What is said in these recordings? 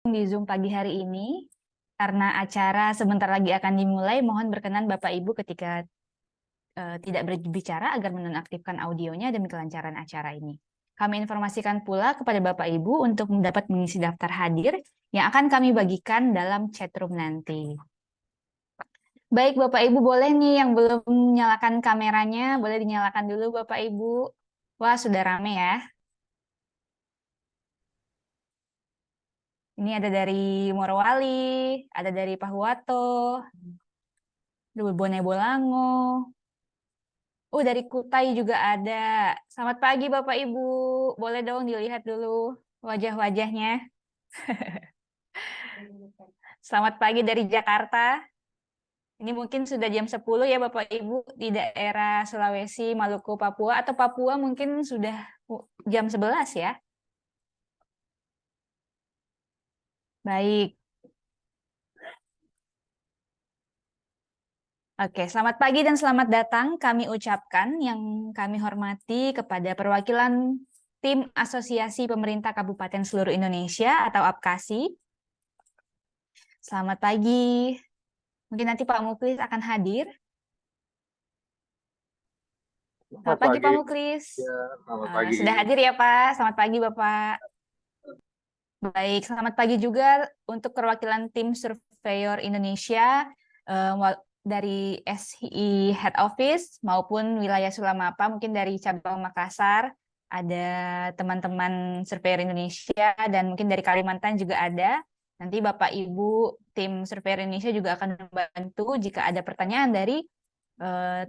Di Zoom pagi hari ini, karena acara sebentar lagi akan dimulai, mohon berkenan Bapak Ibu ketika tidak berbicara agar menonaktifkan audionya demi kelancaran acara ini. Kami informasikan pula kepada Bapak Ibu untuk dapat mengisi daftar hadir yang akan kami bagikan dalam chat room nanti. Baik Bapak Ibu, boleh nih yang belum menyalakan kameranya, boleh dinyalakan dulu Bapak Ibu. Wah, sudah rame ya. Ini ada dari Morowali, ada dari Pahuwato, Bone Bolango. Dari Kutai juga ada. Selamat pagi Bapak Ibu. Boleh dong dilihat dulu wajah-wajahnya. Selamat pagi dari Jakarta. Ini mungkin sudah jam 10 ya Bapak Ibu di daerah Sulawesi, Maluku, Papua, atau Papua mungkin sudah jam 11 ya. Baik. Oke, selamat pagi dan selamat datang kami ucapkan yang kami hormati kepada perwakilan tim Asosiasi Pemerintah Kabupaten Seluruh Indonesia atau APKASI. Selamat pagi. Mungkin nanti Pak Muklis akan hadir. Selamat pagi Pak Muklis. Ya, selamat pagi. Sudah hadir ya Pak. Selamat pagi Bapak. Baik, selamat pagi juga untuk perwakilan tim Surveyor Indonesia dari SHI Head Office maupun wilayah Sulamapa, mungkin dari cabang Makassar, ada teman-teman Surveyor Indonesia dan mungkin dari Kalimantan juga ada. Nanti Bapak Ibu tim Surveyor Indonesia juga akan membantu jika ada pertanyaan dari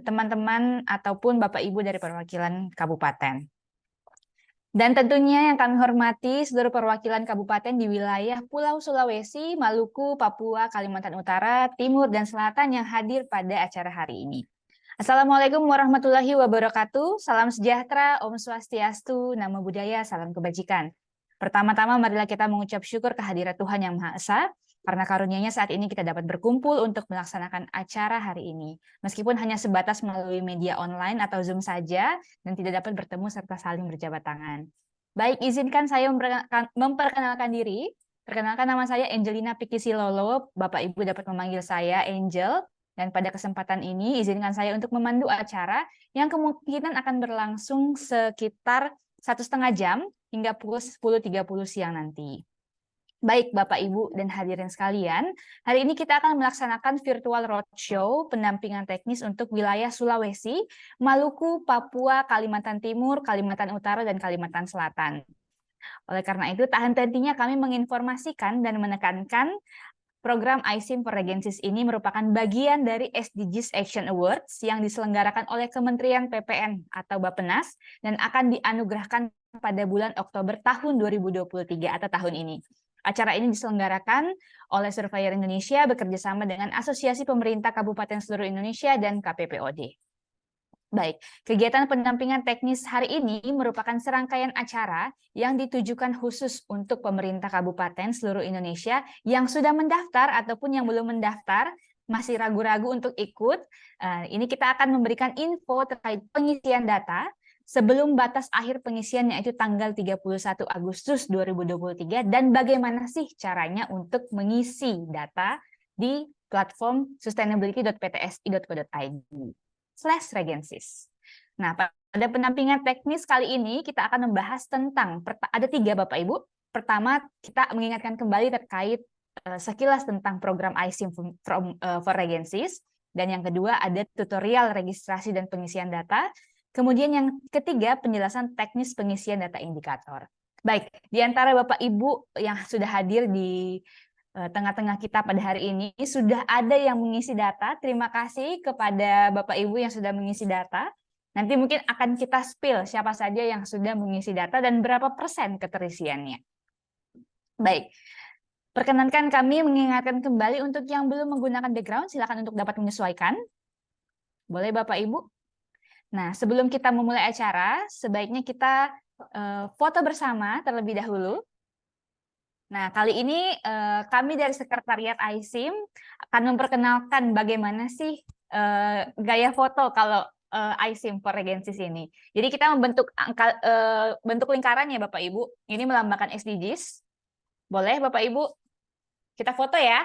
teman-teman ataupun Bapak Ibu dari perwakilan kabupaten. Dan tentunya yang kami hormati seluruh perwakilan kabupaten di wilayah Pulau Sulawesi, Maluku, Papua, Kalimantan Utara, Timur, dan Selatan yang hadir pada acara hari ini. Assalamualaikum warahmatullahi wabarakatuh. Salam sejahtera, Om Swastiastu, Namo Buddhaya, salam kebajikan. Pertama-tama marilah kita mengucap syukur kehadirat Tuhan Yang Maha Esa, karena karunia-Nya saat ini kita dapat berkumpul untuk melaksanakan acara hari ini. Meskipun hanya sebatas melalui media online atau Zoom saja, dan tidak dapat bertemu serta saling berjabat tangan. Baik, izinkan saya memperkenalkan diri. Perkenalkan, nama saya Angelina Pikisilolo. Bapak Ibu dapat memanggil saya Angel. Dan pada kesempatan ini, izinkan saya untuk memandu acara yang kemungkinan akan berlangsung sekitar 1,5 jam hingga pukul 10.30 siang nanti. Baik Bapak Ibu dan hadirin sekalian, hari ini kita akan melaksanakan virtual roadshow pendampingan teknis untuk wilayah Sulawesi, Maluku, Papua, Kalimantan Timur, Kalimantan Utara, dan Kalimantan Selatan. Oleh karena itu, tak henti-hentinya kami menginformasikan dan menekankan program iSIM for Regensis ini merupakan bagian dari SDGs Action Awards yang diselenggarakan oleh Kementerian PPN atau Bappenas dan akan dianugerahkan pada bulan Oktober tahun 2023 atau tahun ini. Acara ini diselenggarakan oleh Surveyor Indonesia bekerjasama dengan Asosiasi Pemerintah Kabupaten Seluruh Indonesia dan KPPOD. Baik, kegiatan pendampingan teknis hari ini merupakan serangkaian acara yang ditujukan khusus untuk pemerintah kabupaten seluruh Indonesia yang sudah mendaftar ataupun yang belum mendaftar, masih ragu-ragu untuk ikut. Ini kita akan memberikan info terkait pengisian data sebelum batas akhir pengisian yaitu tanggal 31 Agustus 2023 dan bagaimana sih caranya untuk mengisi data di platform sustainability.ptsi.co.id/regensis. Nah, pada pendampingan teknis kali ini kita akan membahas tentang, ada 3 Bapak Ibu. Pertama, kita mengingatkan kembali terkait sekilas tentang program iSIM for Regensis. Dan yang kedua ada tutorial registrasi dan pengisian data. Kemudian yang ketiga, penjelasan teknis pengisian data indikator. Baik, di antara Bapak Ibu yang sudah hadir di tengah-tengah kita pada hari ini, sudah ada yang mengisi data. Terima kasih kepada Bapak Ibu yang sudah mengisi data. Nanti mungkin akan kita spill siapa saja yang sudah mengisi data dan berapa persen keterisiannya. Baik, perkenankan kami mengingatkan kembali untuk yang belum menggunakan background, silakan untuk dapat menyesuaikan. Boleh Bapak Ibu? Nah, sebelum kita memulai acara, sebaiknya kita foto bersama terlebih dahulu. Nah, kali ini kami dari Sekretariat iSIM akan memperkenalkan bagaimana sih gaya foto kalau iSIM for Regensis ini. Jadi kita membentuk bentuk lingkaran ya Bapak Ibu. Ini melambangkan SDGs. Boleh Bapak Ibu Kita foto ya.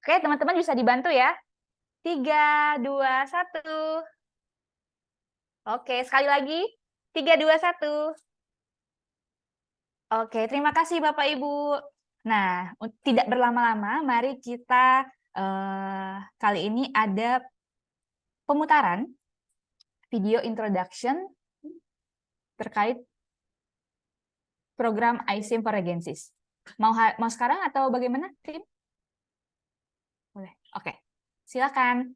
Oke, teman-teman bisa dibantu ya. 3, 2, 1. Oke, sekali lagi. 3, 2, 1. Oke, terima kasih Bapak Ibu. Nah, tidak berlama-lama, mari kita kali ini ada pemutaran video introduction terkait program iSIM for Regensis. Mau sekarang atau bagaimana, tim? Boleh. Oke, silakan.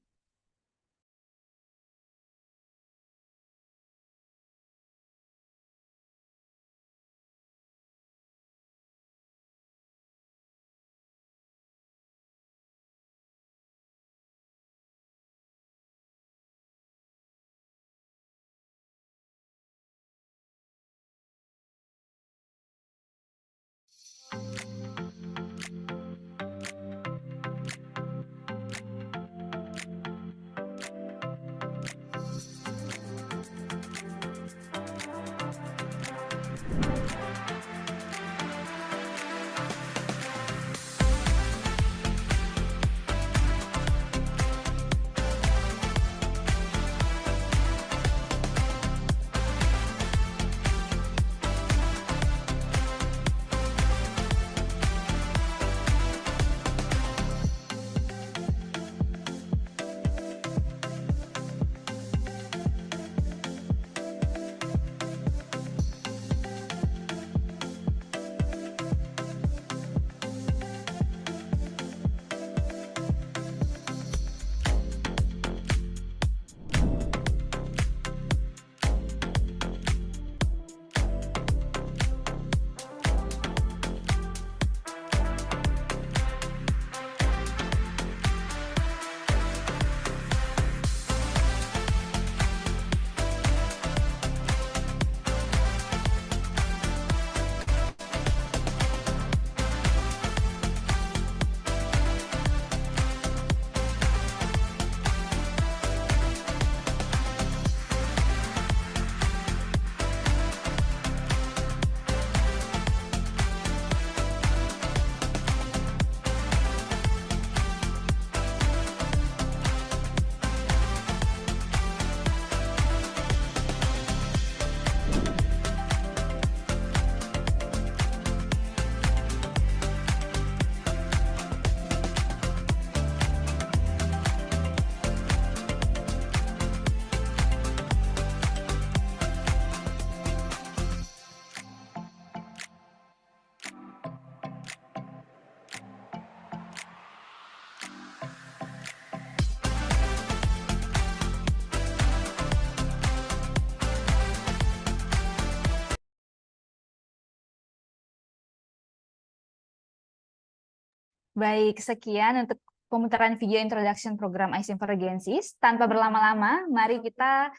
Baik, sekian untuk pemutaran video introduction program iSIM for Regensis. Tanpa berlama-lama, mari kita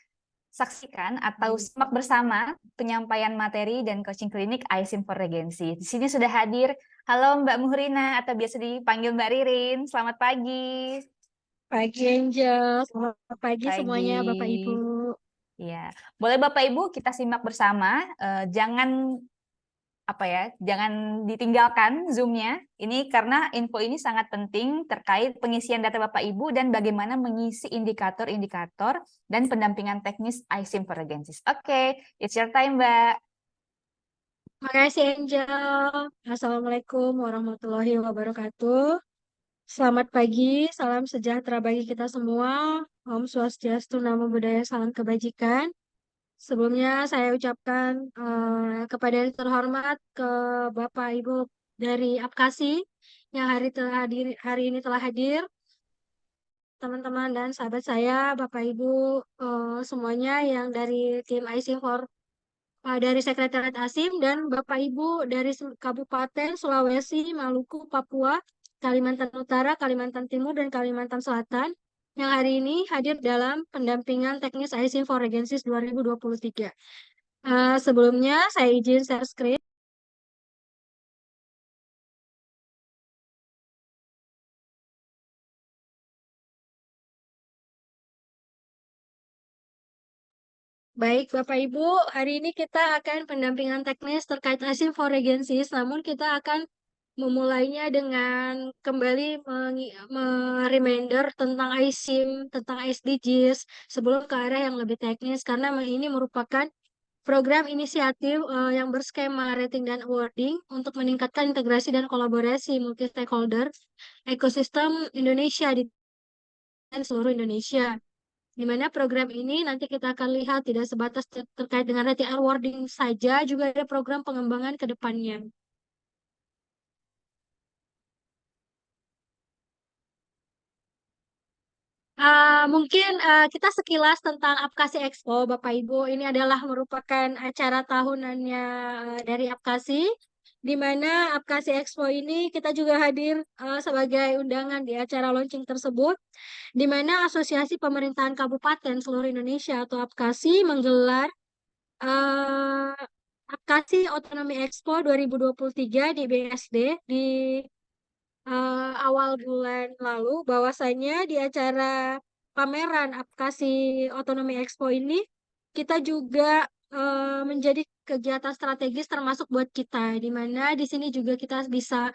saksikan atau simak bersama penyampaian materi dan coaching klinik iSIM for Regensis. Di sini sudah hadir, halo Mbak Muhrina atau biasa dipanggil Mbak Ririn. Selamat pagi. Pagi Angel, selamat pagi semuanya Bapak Pagi. Ibu. Ya, boleh Bapak Ibu kita simak bersama. Jangan jangan ditinggalkan Zoom-nya. Ini karena info ini sangat penting terkait pengisian data Bapak Ibu dan bagaimana mengisi indikator-indikator dan pendampingan teknis iSIM for Regensis. Oke, it's your time, Mbak. Makasih Angel. Assalamualaikum warahmatullahi wabarakatuh. Selamat pagi, salam sejahtera bagi kita semua. Om Swastiastu, Namo Buddhaya, salam kebajikan. Sebelumnya saya ucapkan kepada yang terhormat ke Bapak Ibu dari Apkasi yang hari ini telah hadir, teman-teman dan sahabat saya, Bapak Ibu semuanya yang dari tim IC for dari Sekretariat ASIM dan Bapak Ibu dari Kabupaten Sulawesi, Maluku, Papua, Kalimantan Utara, Kalimantan Timur, dan Kalimantan Selatan yang hari ini hadir dalam pendampingan teknis ISIM for Regensis 2023. Sebelumnya saya izin share screen. Baik, Bapak Ibu, hari ini kita akan pendampingan teknis terkait ASIM for Regensis, namun kita akan memulainya dengan kembali reminder tentang ISIM, tentang SDGs sebelum ke arah yang lebih teknis karena ini merupakan program inisiatif yang berskema rating dan awarding untuk meningkatkan integrasi dan kolaborasi multi stakeholder ekosistem Indonesia di seluruh Indonesia. Di mana program ini nanti kita akan lihat tidak sebatas terkait dengan rating awarding saja, juga ada program pengembangan ke depannya. Mungkin kita sekilas tentang Apkasi Expo, Bapak Ibu. Ini adalah merupakan acara tahunannya dari Apkasi, di mana Apkasi Expo ini kita juga hadir sebagai undangan di acara launching tersebut, di mana Asosiasi Pemerintahan Kabupaten Seluruh Indonesia atau Apkasi menggelar eh, Apkasi Otonomi Expo 2023 di BSD di awal bulan lalu, bahwasanya di acara pameran Apkasi Otonomi Expo ini kita juga menjadi kegiatan strategis termasuk buat kita, di mana di sini juga kita bisa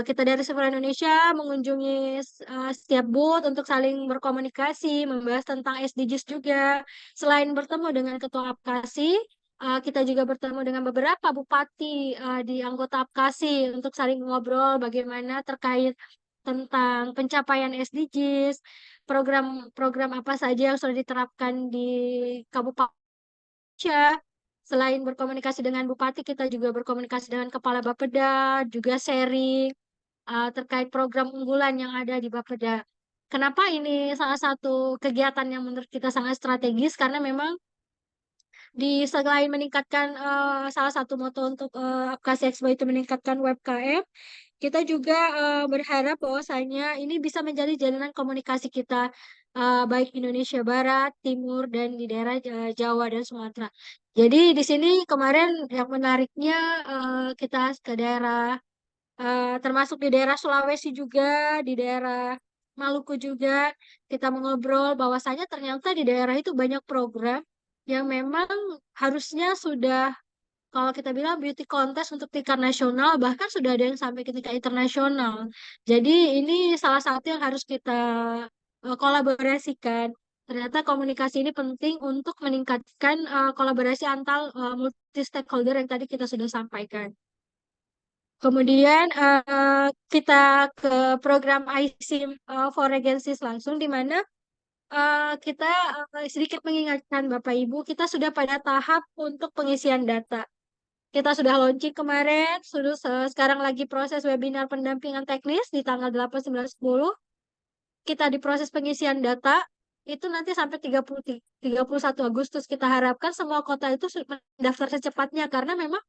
kita dari seluruh Indonesia mengunjungi setiap booth untuk saling berkomunikasi, membahas tentang SDGs juga. Selain bertemu dengan Ketua Apkasi, kita juga bertemu dengan beberapa bupati di anggota Apkasi untuk saling ngobrol bagaimana terkait tentang pencapaian SDGs, program-program apa saja yang sudah diterapkan di Kabupaten. Selain berkomunikasi dengan bupati, kita juga berkomunikasi dengan kepala Bapeda, juga sharing terkait program unggulan yang ada di Bapeda. Kenapa ini salah satu kegiatan yang menurut kita sangat strategis? Karena memang di selain meningkatkan salah satu moto untuk Apkasi Expo itu meningkatkan UMKM, kita juga berharap bahwasanya ini bisa menjadi jalinan komunikasi kita baik Indonesia Barat, Timur, dan di daerah Jawa dan Sumatera. Jadi di sini kemarin yang menariknya kita ke daerah termasuk di daerah Sulawesi juga, di daerah Maluku juga, kita mengobrol bahwasanya ternyata di daerah itu banyak program yang memang harusnya sudah, kalau kita bilang beauty contest untuk tingkat nasional, bahkan sudah ada yang sampai ke tingkat internasional. Jadi ini salah satu yang harus kita kolaborasikan. Ternyata komunikasi ini penting untuk meningkatkan kolaborasi antar multi stakeholder yang tadi kita sudah sampaikan. Kemudian kita ke program iSIM for Regencies langsung, di mana kita sedikit mengingatkan Bapak Ibu, kita sudah pada tahap untuk pengisian data. Kita sudah launching kemarin, sudah sekarang lagi proses webinar pendampingan teknis di tanggal 8, 9, 10. Kita di proses pengisian data, itu nanti sampai 31 Agustus. Kita harapkan semua kota itu mendaftar secepatnya, karena memang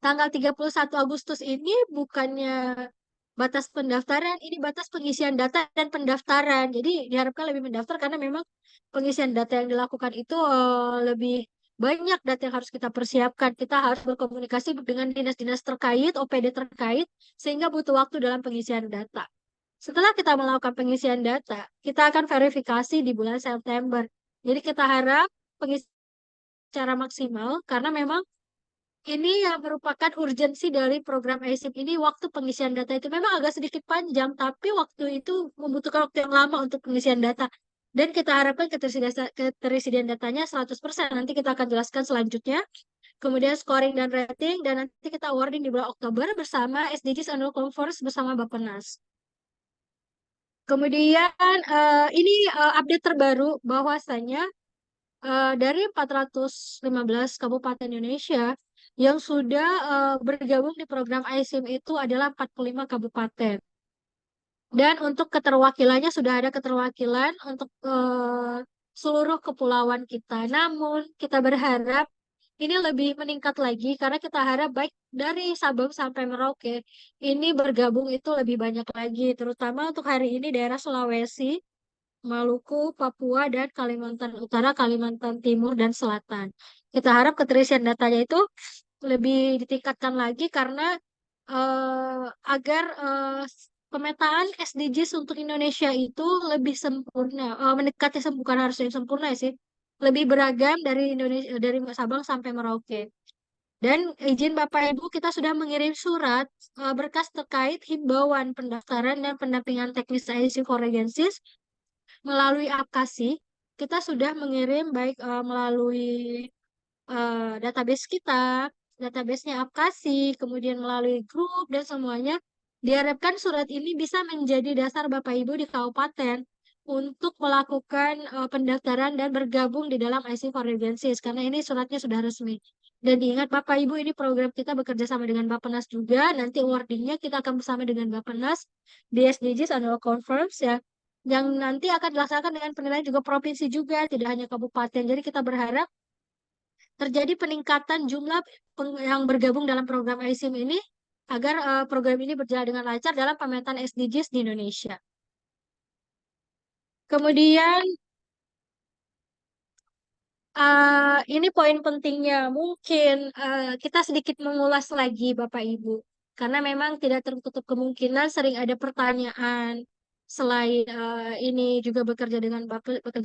tanggal 31 Agustus ini bukannya batas pendaftaran, ini batas pengisian data dan pendaftaran. Jadi diharapkan lebih mendaftar karena memang pengisian data yang dilakukan itu lebih banyak data yang harus kita persiapkan. Kita harus berkomunikasi dengan dinas-dinas terkait, OPD terkait, sehingga butuh waktu dalam pengisian data. Setelah kita melakukan pengisian data, kita akan verifikasi di bulan September. Jadi kita harap pengisian secara maksimal karena memang ini yang merupakan urgensi dari program iSIM ini. Waktu pengisian data itu memang agak sedikit panjang, tapi waktu itu membutuhkan waktu yang lama untuk pengisian data. Dan kita harapkan ketersediaan datanya 100%. Nanti kita akan jelaskan selanjutnya. Kemudian scoring dan rating, dan nanti kita awarding di bulan Oktober bersama SDGs Annual Conference bersama Bappenas. Kemudian ini update terbaru bahwasanya dari 415 kabupaten Indonesia yang sudah bergabung di program iSIM itu adalah 45 kabupaten. Dan untuk keterwakilannya sudah ada keterwakilan untuk seluruh kepulauan kita. Namun kita berharap ini lebih meningkat lagi karena kita harap baik dari Sabang sampai Merauke ini bergabung itu lebih banyak lagi. Terutama untuk hari ini daerah Sulawesi, Maluku, Papua, dan Kalimantan Utara, Kalimantan Timur, dan Selatan. Kita harap keterisian datanya itu lebih ditingkatkan lagi karena agar pemetaan SDGs untuk Indonesia itu lebih sempurna, mendekati bukan harus yang sempurna sih, lebih beragam dari Indonesia, dari Sabang sampai Merauke. Dan izin Bapak Ibu, kita sudah mengirim surat berkas terkait himbauan pendaftaran dan pendampingan teknis IC Forensics melalui aplikasi. Kita sudah mengirim baik melalui database kita, databasenya aplikasi, kemudian melalui grup dan semuanya. Diharapkan surat ini bisa menjadi dasar Bapak Ibu di kabupaten untuk melakukan pendaftaran dan bergabung di dalam IC Forensics karena ini suratnya sudah resmi. Dan diingat Bapak Ibu, ini program kita bekerja sama dengan Bappenas juga. Nanti awardingnya kita akan bersama dengan Bappenas di SDGs Annual Conference ya. Yang nanti akan dilaksanakan dengan penilaian juga provinsi juga, tidak hanya kabupaten. Jadi kita berharap terjadi peningkatan jumlah yang bergabung dalam program ISIM ini agar program ini berjalan dengan lancar dalam pemetaan SDGs di Indonesia. Kemudian ini poin pentingnya. Mungkin kita sedikit mengulas lagi Bapak Ibu. Karena memang tidak tertutup kemungkinan sering ada pertanyaan selain ini juga bekerja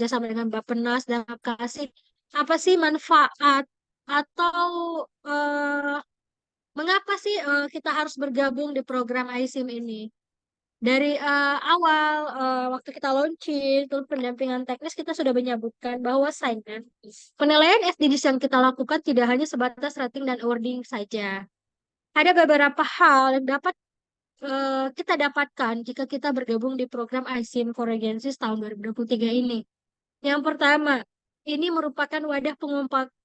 sama dengan Bappenas dan Apkasi. Apa sih manfaat atau eh, mengapa sih kita harus bergabung di program iSIM ini? Dari awal waktu kita launching, terus pendampingan teknis kita sudah menyebutkan bahwasannya penilaian SDGs yang kita lakukan tidak hanya sebatas rating dan awarding saja. Ada beberapa hal yang dapat kita dapatkan jika kita bergabung di program iSIM Forensics tahun 2023 ini. Yang pertama, ini merupakan wadah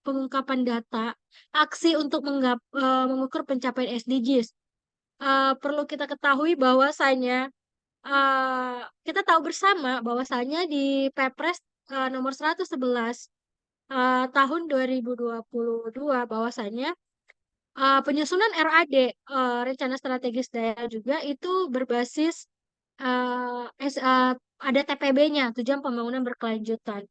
pengungkapan data, aksi untuk mengukur pencapaian SDGs. Perlu kita ketahui bahwasanya kita tahu bersama bahwasanya di Perpres nomor 111 tahun 2022 bahwasanya penyusunan RAD rencana strategis daerah juga itu berbasis ada TPB-nya, tujuan pembangunan berkelanjutan.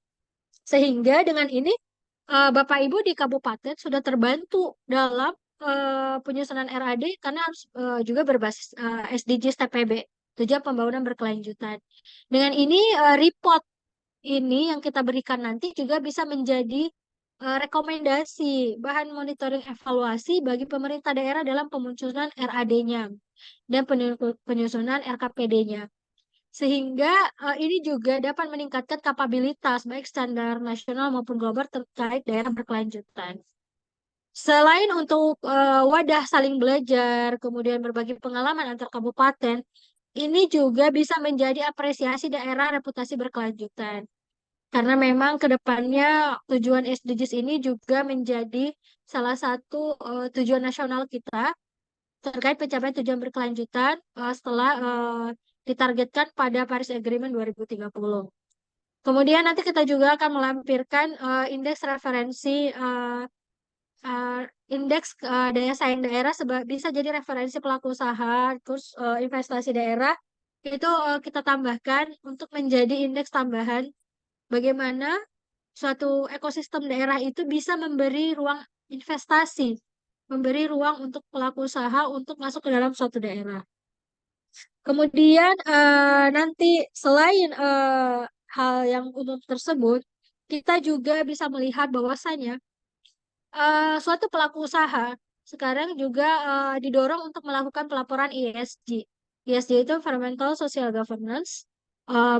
Sehingga dengan ini Bapak Ibu di kabupaten sudah terbantu dalam penyusunan RAD karena harus juga berbasis SDGs TPB, tujuan pembangunan berkelanjutan. Dengan ini report ini yang kita berikan nanti juga bisa menjadi rekomendasi bahan monitoring evaluasi bagi pemerintah daerah dalam pemunculan RAD-nya dan penyusunan RKPD-nya. Sehingga ini juga dapat meningkatkan kapabilitas baik standar nasional maupun global terkait daerah berkelanjutan. Selain untuk wadah saling belajar, kemudian berbagi pengalaman antar kabupaten, ini juga bisa menjadi apresiasi daerah reputasi berkelanjutan. Karena memang ke depannya tujuan SDGs ini juga menjadi salah satu tujuan nasional kita terkait pencapaian tujuan berkelanjutan setelah ditargetkan pada Paris Agreement 2030. Kemudian nanti kita juga akan melampirkan indeks referensi uh, indeks daya saing daerah bisa jadi referensi pelaku usaha, terus investasi daerah itu kita tambahkan untuk menjadi indeks tambahan bagaimana suatu ekosistem daerah itu bisa memberi ruang investasi, memberi ruang untuk pelaku usaha untuk masuk ke dalam suatu daerah. Kemudian nanti selain hal yang umum tersebut, kita juga bisa melihat bahwasanya suatu pelaku usaha sekarang juga didorong untuk melakukan pelaporan ESG. ESG itu Environmental Social Governance,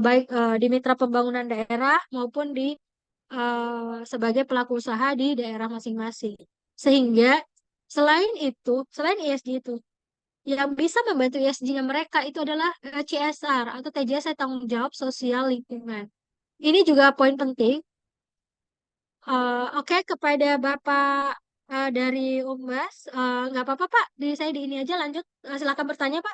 baik di mitra pembangunan daerah maupun di sebagai pelaku usaha di daerah masing-masing. Sehingga selain ESG itu, yang bisa membantu ESG-nya mereka itu adalah CSR atau TJS tanggung jawab sosial lingkungan. Ini juga poin penting. Oke, kepada Bapak dari Umbas, nggak apa-apa Pak, saya di ini aja lanjut. Silakan bertanya Pak.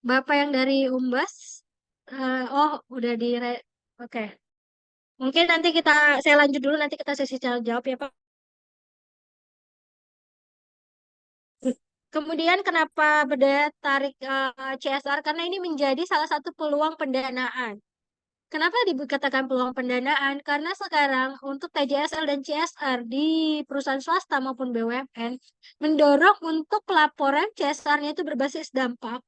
Bapak yang dari Umbas, oh udah oke. Mungkin nanti saya lanjut dulu, nanti kita sesi jawab ya Pak. Kemudian kenapa berdaya tarik CSR? Karena ini menjadi salah satu peluang pendanaan. Kenapa dikatakan peluang pendanaan? Karena sekarang untuk TJSL dan CSR di perusahaan swasta maupun BUMN mendorong untuk pelaporan CSR-nya itu berbasis dampak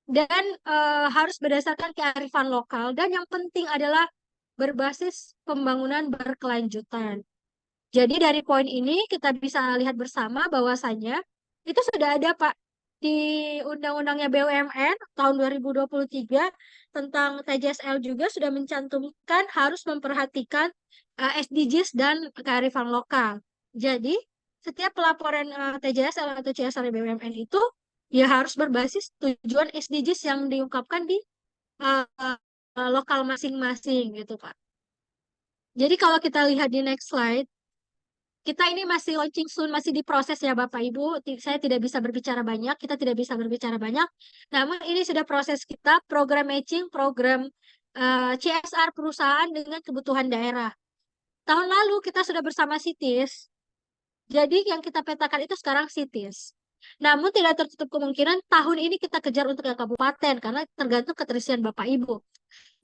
dan harus berdasarkan kearifan lokal, dan yang penting adalah berbasis pembangunan berkelanjutan. Jadi dari poin ini kita bisa lihat bersama bahwasannya itu sudah ada Pak di Undang-Undangnya BUMN tahun 2023 tentang TJSL juga sudah mencantumkan harus memperhatikan SDGs dan kearifan lokal. Jadi setiap pelaporan TJSL atau CSR BUMN itu ya harus berbasis tujuan SDGs yang diungkapkan di eh, lokal masing-masing gitu Pak. Jadi kalau kita lihat di next slide, kita ini masih launching soon, masih diproses ya Bapak Ibu. Saya tidak bisa berbicara banyak, kita tidak bisa berbicara banyak. Namun ini sudah proses kita, program matching, program CSR perusahaan dengan kebutuhan daerah. Tahun lalu kita sudah bersama CITIS, jadi yang kita petakan itu sekarang CITIS. Namun tidak tertutup kemungkinan tahun ini kita kejar untuk yang kabupaten, karena tergantung keterisian Bapak Ibu.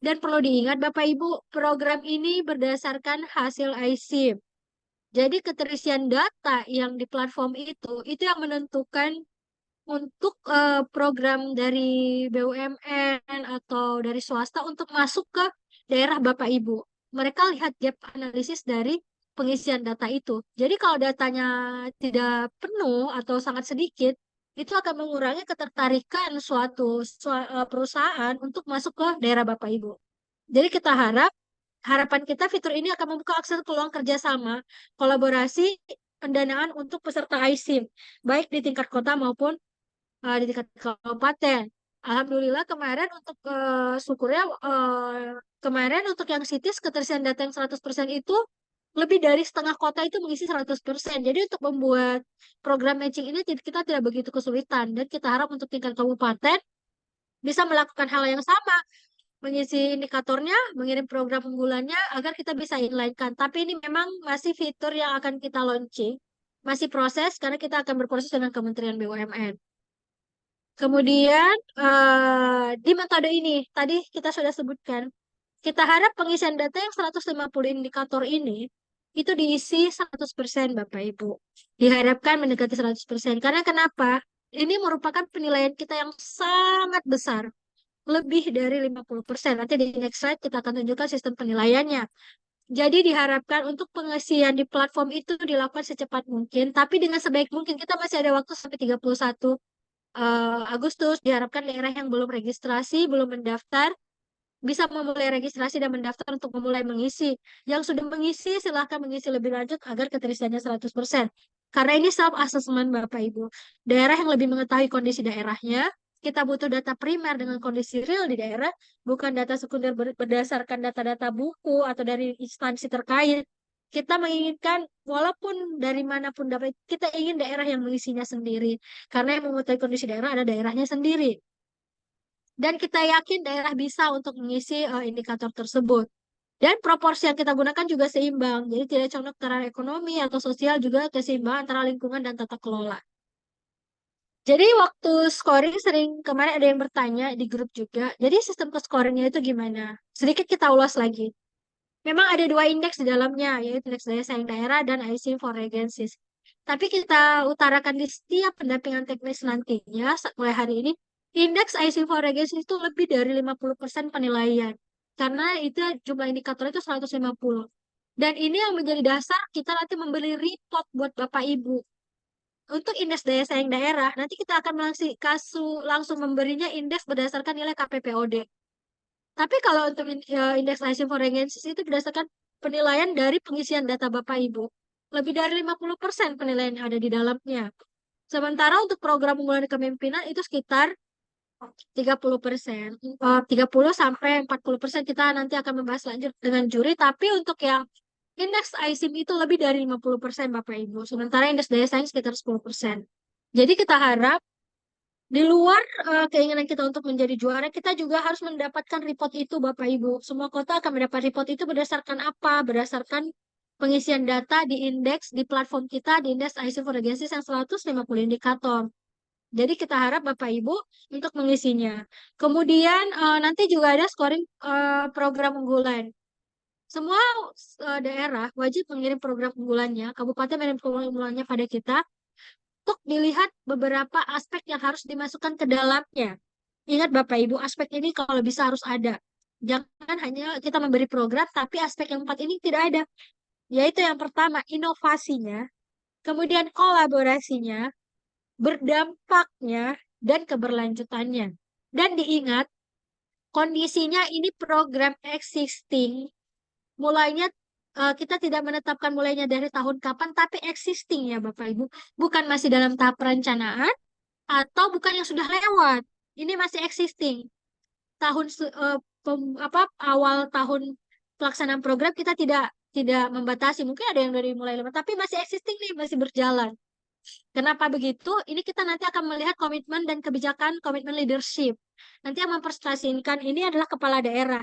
Dan perlu diingat Bapak Ibu, program ini berdasarkan hasil ISIP. Jadi keterisian data yang di platform itu yang menentukan untuk program dari BUMN atau dari swasta untuk masuk ke daerah Bapak Ibu. Mereka lihat gap analisis dari pengisian data itu. Jadi kalau datanya tidak penuh atau sangat sedikit, itu akan mengurangi ketertarikan suatu perusahaan untuk masuk ke daerah Bapak Ibu. Jadi kita harapan kita fitur ini akan membuka akses peluang kerjasama, kolaborasi, pendanaan untuk peserta ISIM, baik di tingkat kota maupun di tingkat kabupaten. Alhamdulillah kemarin untuk syukurnya kemarin untuk yang sitis keterisian data yang 100% itu lebih dari setengah kota itu mengisi 100%. Jadi untuk membuat program matching ini kita tidak begitu kesulitan, dan kita harap untuk tingkat kabupaten bisa melakukan hal yang sama, mengisi indikatornya, mengirim program unggulannya agar kita bisa inline-kan. Tapi ini memang masih fitur yang akan kita launching, masih proses karena kita akan berproses dengan Kementerian BUMN. Kemudian di metode ini tadi kita sudah sebutkan, kita harap pengisian data yang 150 indikator ini itu diisi 100% Bapak Ibu. Diharapkan mendekati 100%. Karena kenapa? Ini merupakan penilaian kita yang sangat besar, lebih dari 50%. Nanti di next slide kita akan tunjukkan sistem penilaiannya. Jadi diharapkan untuk pengisian di platform itu dilakukan secepat mungkin, tapi dengan sebaik mungkin. Kita masih ada waktu sampai 31 Agustus. Diharapkan daerah yang belum registrasi, belum mendaftar, bisa memulai registrasi dan mendaftar untuk memulai mengisi. Yang sudah mengisi, silahkan mengisi lebih lanjut agar keterisiannya 100%. Karena ini self-assessment Bapak Ibu. Daerah yang lebih mengetahui kondisi daerahnya, kita butuh data primer dengan kondisi real di daerah, bukan data sekunder berdasarkan data-data buku atau dari instansi terkait. Kita menginginkan, walaupun dari manapun dapat, kita ingin daerah yang mengisinya sendiri. Karena yang mengetahui kondisi daerah ada daerahnya sendiri. Dan kita yakin daerah bisa untuk mengisi indikator tersebut. Dan proporsi yang kita gunakan juga seimbang. Jadi tidak condong antara ekonomi atau sosial, juga keseimbangan antara lingkungan dan tata kelola. Jadi waktu scoring sering kemarin ada yang bertanya di grup juga. Jadi sistem ke scoringnya itu gimana? Sedikit kita ulas lagi. Memang ada dua indeks di dalamnya, yaitu indeks daya saing daerah dan IC for Regencies. Tapi kita utarakan di setiap pendampingan teknis nantinya, mulai hari ini, indeks IC for Regencies itu lebih dari 50% penilaian. Karena itu jumlah indikator itu 150. Dan ini yang menjadi dasar kita nanti membeli report buat Bapak Ibu. Untuk indeks daya saing daerah, nanti kita akan langsung memberinya indeks berdasarkan nilai KPPOD. Tapi kalau untuk indeks IC for Regencies itu berdasarkan penilaian dari pengisian data Bapak Ibu. Lebih dari 50% penilaian yang ada di dalamnya. Sementara untuk program unggulan kepemimpinan itu sekitar 30%. 30 sampai 40% kita nanti akan membahas lanjut dengan juri. Tapi untuk yang indeks ISIM itu lebih dari 50% Bapak Ibu. Sementara indeks daya saing sekitar 10%. Jadi kita harap di luar keinginan kita untuk menjadi juara, kita juga harus mendapatkan report itu, Bapak Ibu. Semua kota akan mendapat report itu berdasarkan apa? Berdasarkan pengisian data di indeks di platform kita, di indeks IC for Regencies yang 150 indikator. Jadi kita harap Bapak Ibu untuk mengisinya. Kemudian nanti juga ada scoring program unggulan. Semua daerah wajib mengirim program unggulannya, kabupaten mengirim program unggulannya pada kita, untuk dilihat beberapa aspek yang harus dimasukkan ke dalamnya. Ingat Bapak Ibu, aspek ini kalau bisa harus ada. Jangan hanya kita memberi program, tapi aspek yang empat ini tidak ada. Yaitu yang pertama, inovasinya, kemudian kolaborasinya, berdampaknya, dan keberlanjutannya. Dan diingat, kondisinya ini program existing, mulainya kita tidak menetapkan mulainya dari tahun kapan, tapi existing ya Bapak Ibu. Bukan masih dalam tahap perencanaan, atau bukan yang sudah lewat. Ini masih existing. Awal tahun pelaksanaan program kita tidak membatasi. Mungkin ada yang dari mulai lewat, tapi masih existing nih, masih berjalan. Kenapa begitu? Ini kita nanti akan melihat komitmen dan kebijakan, komitmen leadership. Nanti yang mempresentasikan ini adalah kepala daerah.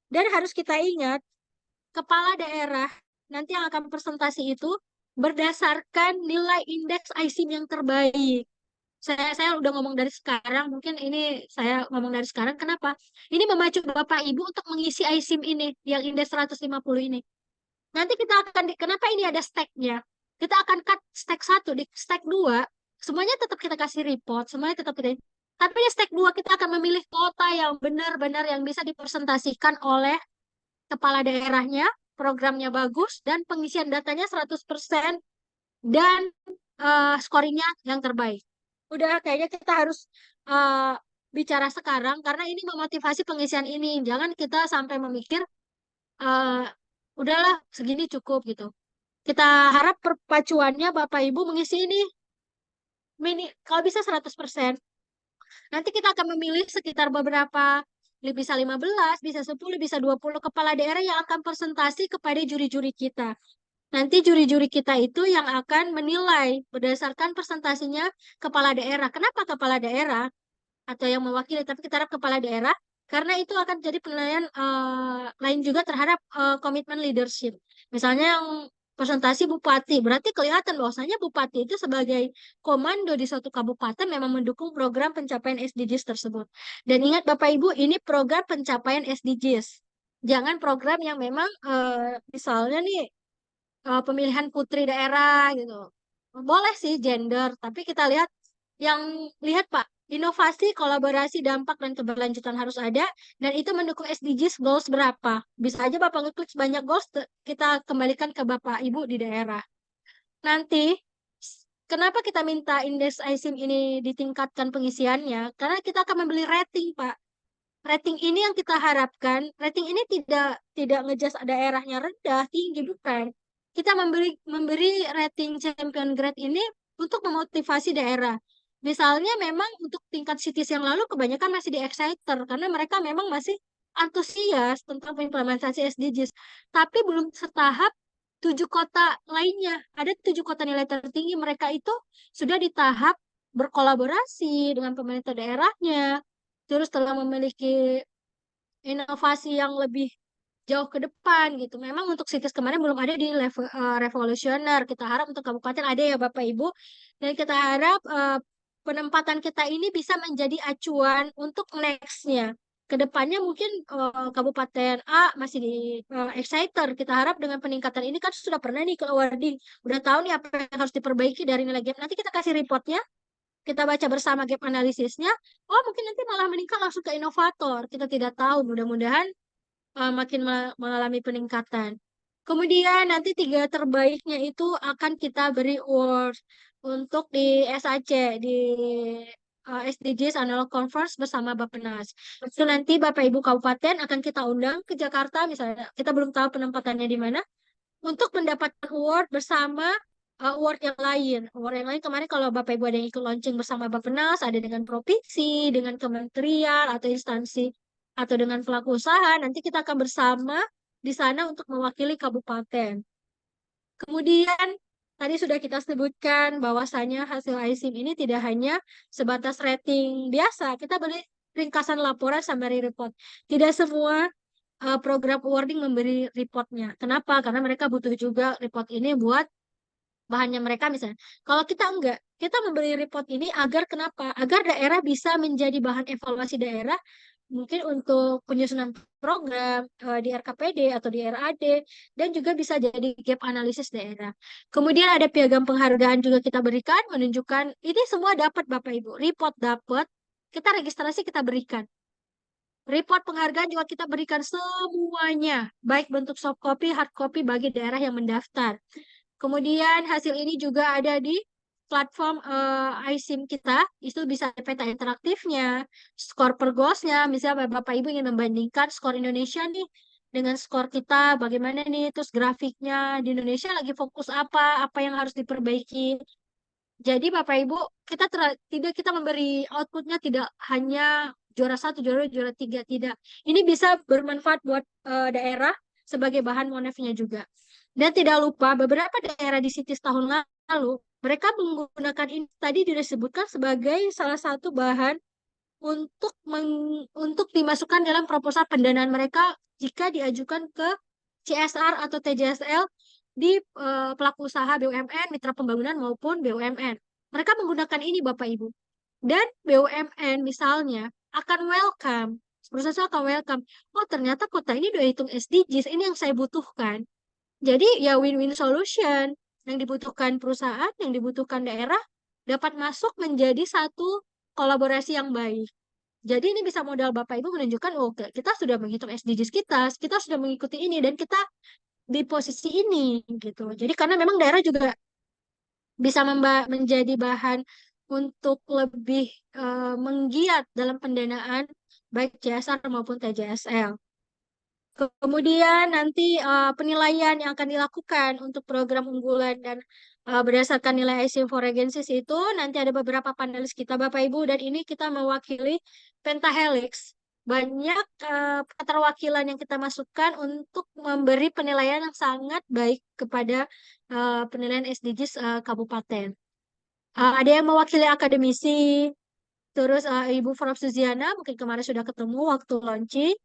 Dan harus kita ingat, kepala daerah nanti yang akan presentasi itu berdasarkan nilai indeks ISIM yang terbaik. Saya udah ngomong dari sekarang, mungkin ini saya ngomong dari sekarang, kenapa? Ini memacu Bapak Ibu untuk mengisi ISIM ini, yang indeks 150 ini. Nanti kita akan, kenapa ini ada stack-nya? Kita akan cut stack 1, di stack 2, semuanya tetap kita kasih report, semuanya tetap kita, tapi di stack 2 kita akan memilih kota yang benar-benar yang bisa dipresentasikan oleh kepala daerahnya, programnya bagus, dan pengisian datanya 100%, dan scoringnya yang terbaik. Udah kayaknya kita harus uh, bicara sekarang karena ini memotivasi pengisian ini. Jangan kita sampai memikir uh, udahlah segini cukup gitu. Kita harap perpacuannya Bapak Ibu mengisi ini kalau bisa 100%. Nanti kita akan memilih sekitar beberapa, bisa 15, bisa 10, bisa 20 kepala daerah yang akan presentasi kepada juri-juri kita. Nanti juri-juri kita itu yang akan menilai berdasarkan presentasinya kepala daerah. Kenapa kepala daerah? Atau yang mewakili, tapi kita harap kepala daerah, karena itu akan jadi penilaian lain juga terhadap komitmen leadership. Misalnya yang presentasi bupati, berarti kelihatan bahwasanya bupati itu sebagai komando di suatu kabupaten memang mendukung program pencapaian SDGs tersebut. Dan ingat Bapak Ibu, ini program pencapaian SDGs. Jangan program yang memang misalnya nih pemilihan putri daerah gitu. Boleh sih gender, tapi kita lihat Pak, inovasi, kolaborasi, dampak dan keberlanjutan harus ada dan itu mendukung SDGs goals berapa. Bisa aja Bapak ngeklik banyak goals, kita kembalikan ke Bapak Ibu di daerah. Nanti kenapa kita minta indeks ISIM ini ditingkatkan pengisiannya? Karena kita akan membeli rating, Pak. Rating ini yang kita harapkan, rating ini tidak ngejudge daerahnya rendah, tinggi, bukan. Kita memberi rating champion grade ini untuk memotivasi daerah. Misalnya memang untuk tingkat cities yang lalu kebanyakan masih di exciter karena mereka memang masih antusias tentang implementasi SDGs. Tapi belum setahap 7 kota lainnya. Ada 7 kota nilai tertinggi mereka itu sudah di tahap berkolaborasi dengan pemerintah daerahnya, terus telah memiliki inovasi yang lebih jauh ke depan gitu. Memang untuk cities kemarin belum ada di level revolusioner. Kita harap untuk kabupaten ada ya Bapak Ibu. Dan kita harap penempatan kita ini bisa menjadi acuan untuk next-nya. Kedepannya mungkin Kabupaten A masih di Exciter. Kita harap dengan peningkatan ini kan sudah pernah nih ke awarding. Udah tahu nih apa yang harus diperbaiki dari nilai gap. Nanti kita kasih reportnya, kita baca bersama gap analisisnya. Oh mungkin nanti malah meningkat langsung ke inovator. Kita tidak tahu. Mudah-mudahan makin mengalami peningkatan. Kemudian nanti 3 terbaiknya itu akan kita beri award untuk di SAC, di SDGs Annual Conference bersama Bappenas. Itu nanti Bapak Ibu Kabupaten akan kita undang ke Jakarta, misalnya kita belum tahu penempatannya di mana, untuk mendapatkan award bersama award yang lain. Award yang lain kemarin kalau Bapak Ibu ada yang ikut launching bersama Bappenas, ada dengan provinsi, dengan kementerian atau instansi atau dengan pelaku usaha, nanti kita akan bersama di sana untuk mewakili kabupaten. Kemudian tadi sudah kita sebutkan bahwasanya hasil ISIM ini tidak hanya sebatas rating biasa, kita beri ringkasan laporan summary report. Tidak semua program awarding memberi reportnya. Kenapa? Karena mereka butuh juga report ini buat bahannya mereka misalnya. Kalau kita enggak, kita memberi report ini agar kenapa? Agar daerah bisa menjadi bahan evaluasi daerah mungkin untuk penyusunan program di RKPD atau di RAD dan juga bisa jadi gap analisis daerah. Kemudian ada piagam penghargaan juga kita berikan menunjukkan ini semua dapat Bapak Ibu, report dapat, kita registrasi kita berikan. Report penghargaan juga kita berikan semuanya, baik bentuk soft copy, hard copy bagi daerah yang mendaftar. Kemudian hasil ini juga ada di platform iSIM kita, itu bisa ada peta interaktifnya, skor per goalsnya, misalnya Bapak Ibu ingin membandingkan skor Indonesia nih dengan skor kita, bagaimana nih, terus grafiknya di Indonesia lagi fokus apa yang harus diperbaiki. Jadi Bapak Ibu, tidak kita memberi outputnya tidak hanya juara satu, juara tiga, tidak. Ini bisa bermanfaat buat daerah sebagai bahan monefnya juga. Dan tidak lupa beberapa daerah di sitis tahun lalu, mereka menggunakan ini tadi disebutkan sebagai salah satu bahan untuk dimasukkan dalam proposal pendanaan mereka jika diajukan ke CSR atau TJSL di pelaku usaha BUMN, mitra pembangunan maupun BUMN. Mereka menggunakan ini Bapak Ibu. Dan BUMN misalnya akan welcome, perusahaan akan welcome. Oh ternyata kota ini udah hitung SDGs, ini yang saya butuhkan. Jadi ya win-win solution. Yang dibutuhkan perusahaan, yang dibutuhkan daerah dapat masuk menjadi satu kolaborasi yang baik. Jadi ini bisa modal Bapak Ibu menunjukkan, oh kita sudah menghitung SDGs kita sudah mengikuti ini dan kita di posisi ini gitu. Jadi karena memang daerah juga bisa menjadi bahan untuk lebih menggiat dalam pendanaan baik CSR maupun TJSL. Kemudian nanti penilaian yang akan dilakukan untuk program unggulan dan berdasarkan nilai ICM for Agencies itu nanti ada beberapa panelis kita Bapak Ibu dan ini kita mewakili Pentahelix. Banyak keterwakilan yang kita masukkan untuk memberi penilaian yang sangat baik kepada penilaian SDGs kabupaten. Ada yang mewakili akademisi, terus Ibu Prof. Suziana mungkin kemarin sudah ketemu waktu launching.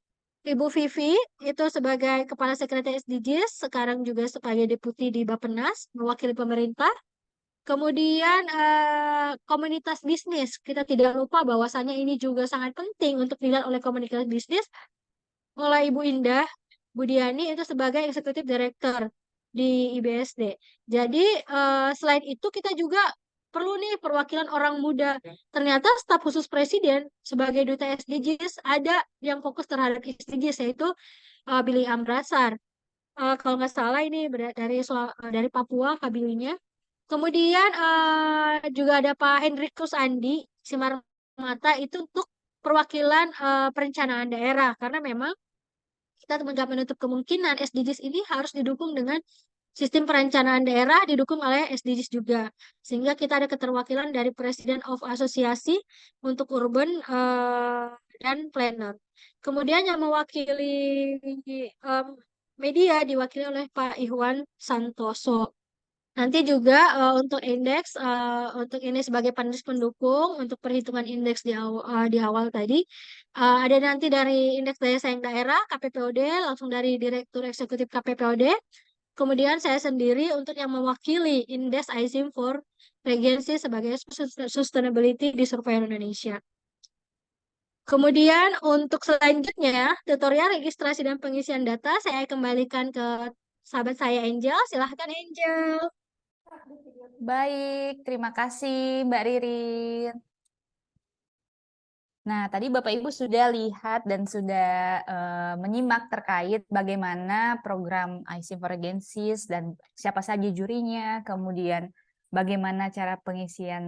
Ibu Vivi itu sebagai Kepala Sekretariat SDGs, sekarang juga sebagai Deputi di Bappenas, mewakili pemerintah. Kemudian komunitas bisnis, kita tidak lupa bahwasannya ini juga sangat penting untuk dilihat oleh komunitas bisnis, oleh Ibu Indah Budiani itu sebagai Eksekutif Direktur di IBSD. Jadi selain itu kita juga perlu nih perwakilan orang muda. Ternyata staf khusus presiden sebagai duta SDGs ada yang fokus terhadap SDGs yaitu Billy Amrasar. Kalau nggak salah ini dari Papua kabilinya. Kemudian juga ada Pak Hendrikus Andi Simarmata itu untuk perwakilan perencanaan daerah karena memang kita tidak menutup kemungkinan SDGs ini harus didukung dengan sistem perencanaan daerah didukung oleh SDGs juga. Sehingga kita ada keterwakilan dari President of Asosiasi untuk Urban dan Planner. Kemudian yang mewakili media diwakili oleh Pak Ikhwan Santoso. Nanti juga untuk indeks, untuk ini sebagai panelis pendukung, untuk perhitungan indeks di awal tadi, ada nanti dari Indeks Daya Saing Daerah, KPPOD, langsung dari Direktur Eksekutif KPPOD, kemudian saya sendiri untuk yang mewakili Indeks ISIM for Regency sebagai Sustainability di Surveyor Indonesia. Kemudian untuk selanjutnya, tutorial registrasi dan pengisian data, saya kembalikan ke sahabat saya Angel, silahkan Angel. Baik, terima kasih Mbak Ririn. Nah, tadi Bapak Ibu sudah lihat dan sudah menyimak terkait bagaimana program IC for Agencies dan siapa saja jurinya, kemudian bagaimana cara pengisian,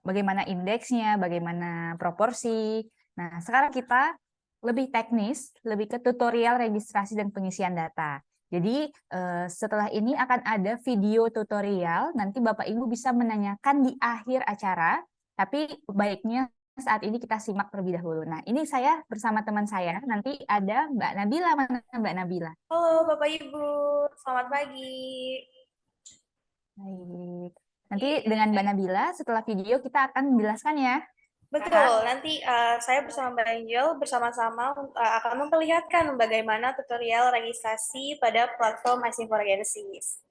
bagaimana indeksnya, bagaimana proporsi. Nah, sekarang kita lebih teknis, lebih ke tutorial registrasi dan pengisian data. Jadi setelah ini akan ada video tutorial, nanti Bapak Ibu bisa menanyakan di akhir acara, tapi baiknya saat ini kita simak terlebih dahulu. Nah, ini saya bersama teman saya, nanti ada Mbak Nabila. Mana Mbak Nabila? Halo Bapak Ibu, selamat pagi. Baik. Nanti dengan Mbak Nabila, setelah video kita akan menjelaskan ya. Betul, nanti saya bersama Mbak Angel bersama-sama akan memperlihatkan bagaimana tutorial registrasi pada platform Asing for Agencies.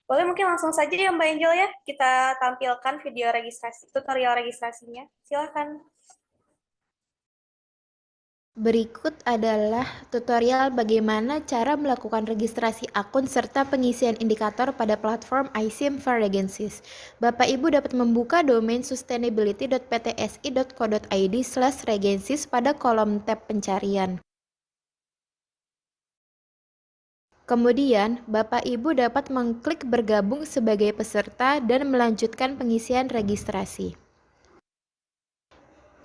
Boleh mungkin langsung saja ya Mbak Angel ya, kita tampilkan video registrasi, tutorial registrasinya. Silakan. Berikut adalah tutorial bagaimana cara melakukan registrasi akun serta pengisian indikator pada platform iSIM for Regencies. Bapak Ibu dapat membuka domain sustainability.ptsi.co.id/regencies pada kolom tab pencarian. Kemudian, Bapak Ibu dapat mengklik bergabung sebagai peserta dan melanjutkan pengisian registrasi.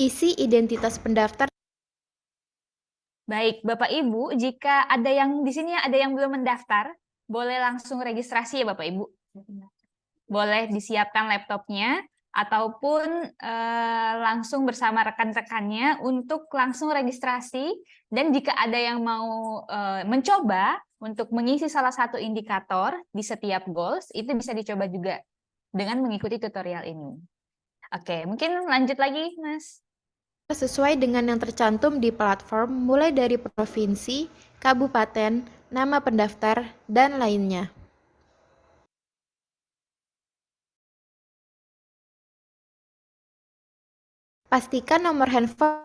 Isi identitas pendaftar. Baik, Bapak Ibu, jika ada yang di sini ada yang belum mendaftar, boleh langsung registrasi ya Bapak Ibu. Boleh disiapkan laptopnya ataupun langsung bersama rekan-rekannya untuk langsung registrasi. Dan jika ada yang mau mencoba untuk mengisi salah satu indikator di setiap goals, itu bisa dicoba juga dengan mengikuti tutorial ini. Oke, mungkin lanjut lagi, Mas. Sesuai dengan yang tercantum di platform mulai dari provinsi, kabupaten, nama pendaftar, dan lainnya. Pastikan nomor handphone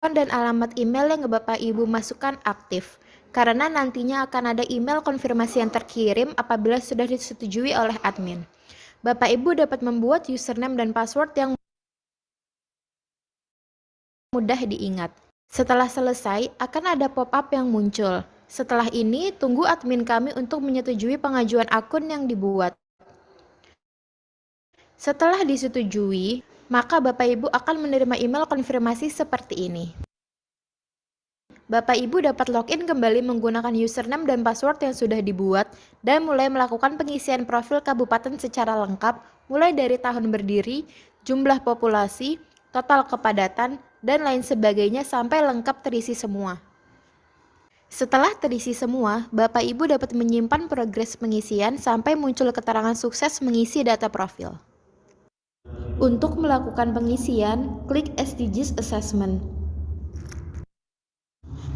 dan alamat email yang Bapak Ibu masukkan aktif, karena nantinya akan ada email konfirmasi yang terkirim apabila sudah disetujui oleh admin. Bapak Ibu dapat membuat username dan password yang mudah diingat. Setelah selesai, akan ada pop-up yang muncul. Setelah ini, tunggu admin kami untuk menyetujui pengajuan akun yang dibuat. Setelah disetujui, maka Bapak Ibu akan menerima email konfirmasi seperti ini. Bapak Ibu dapat login kembali menggunakan username dan password yang sudah dibuat dan mulai melakukan pengisian profil kabupaten secara lengkap mulai dari tahun berdiri, jumlah populasi, total kepadatan, dan lain sebagainya sampai lengkap terisi semua. Setelah terisi semua, Bapak Ibu dapat menyimpan progres pengisian sampai muncul keterangan sukses mengisi data profil. Untuk melakukan pengisian, klik SDGs Assessment.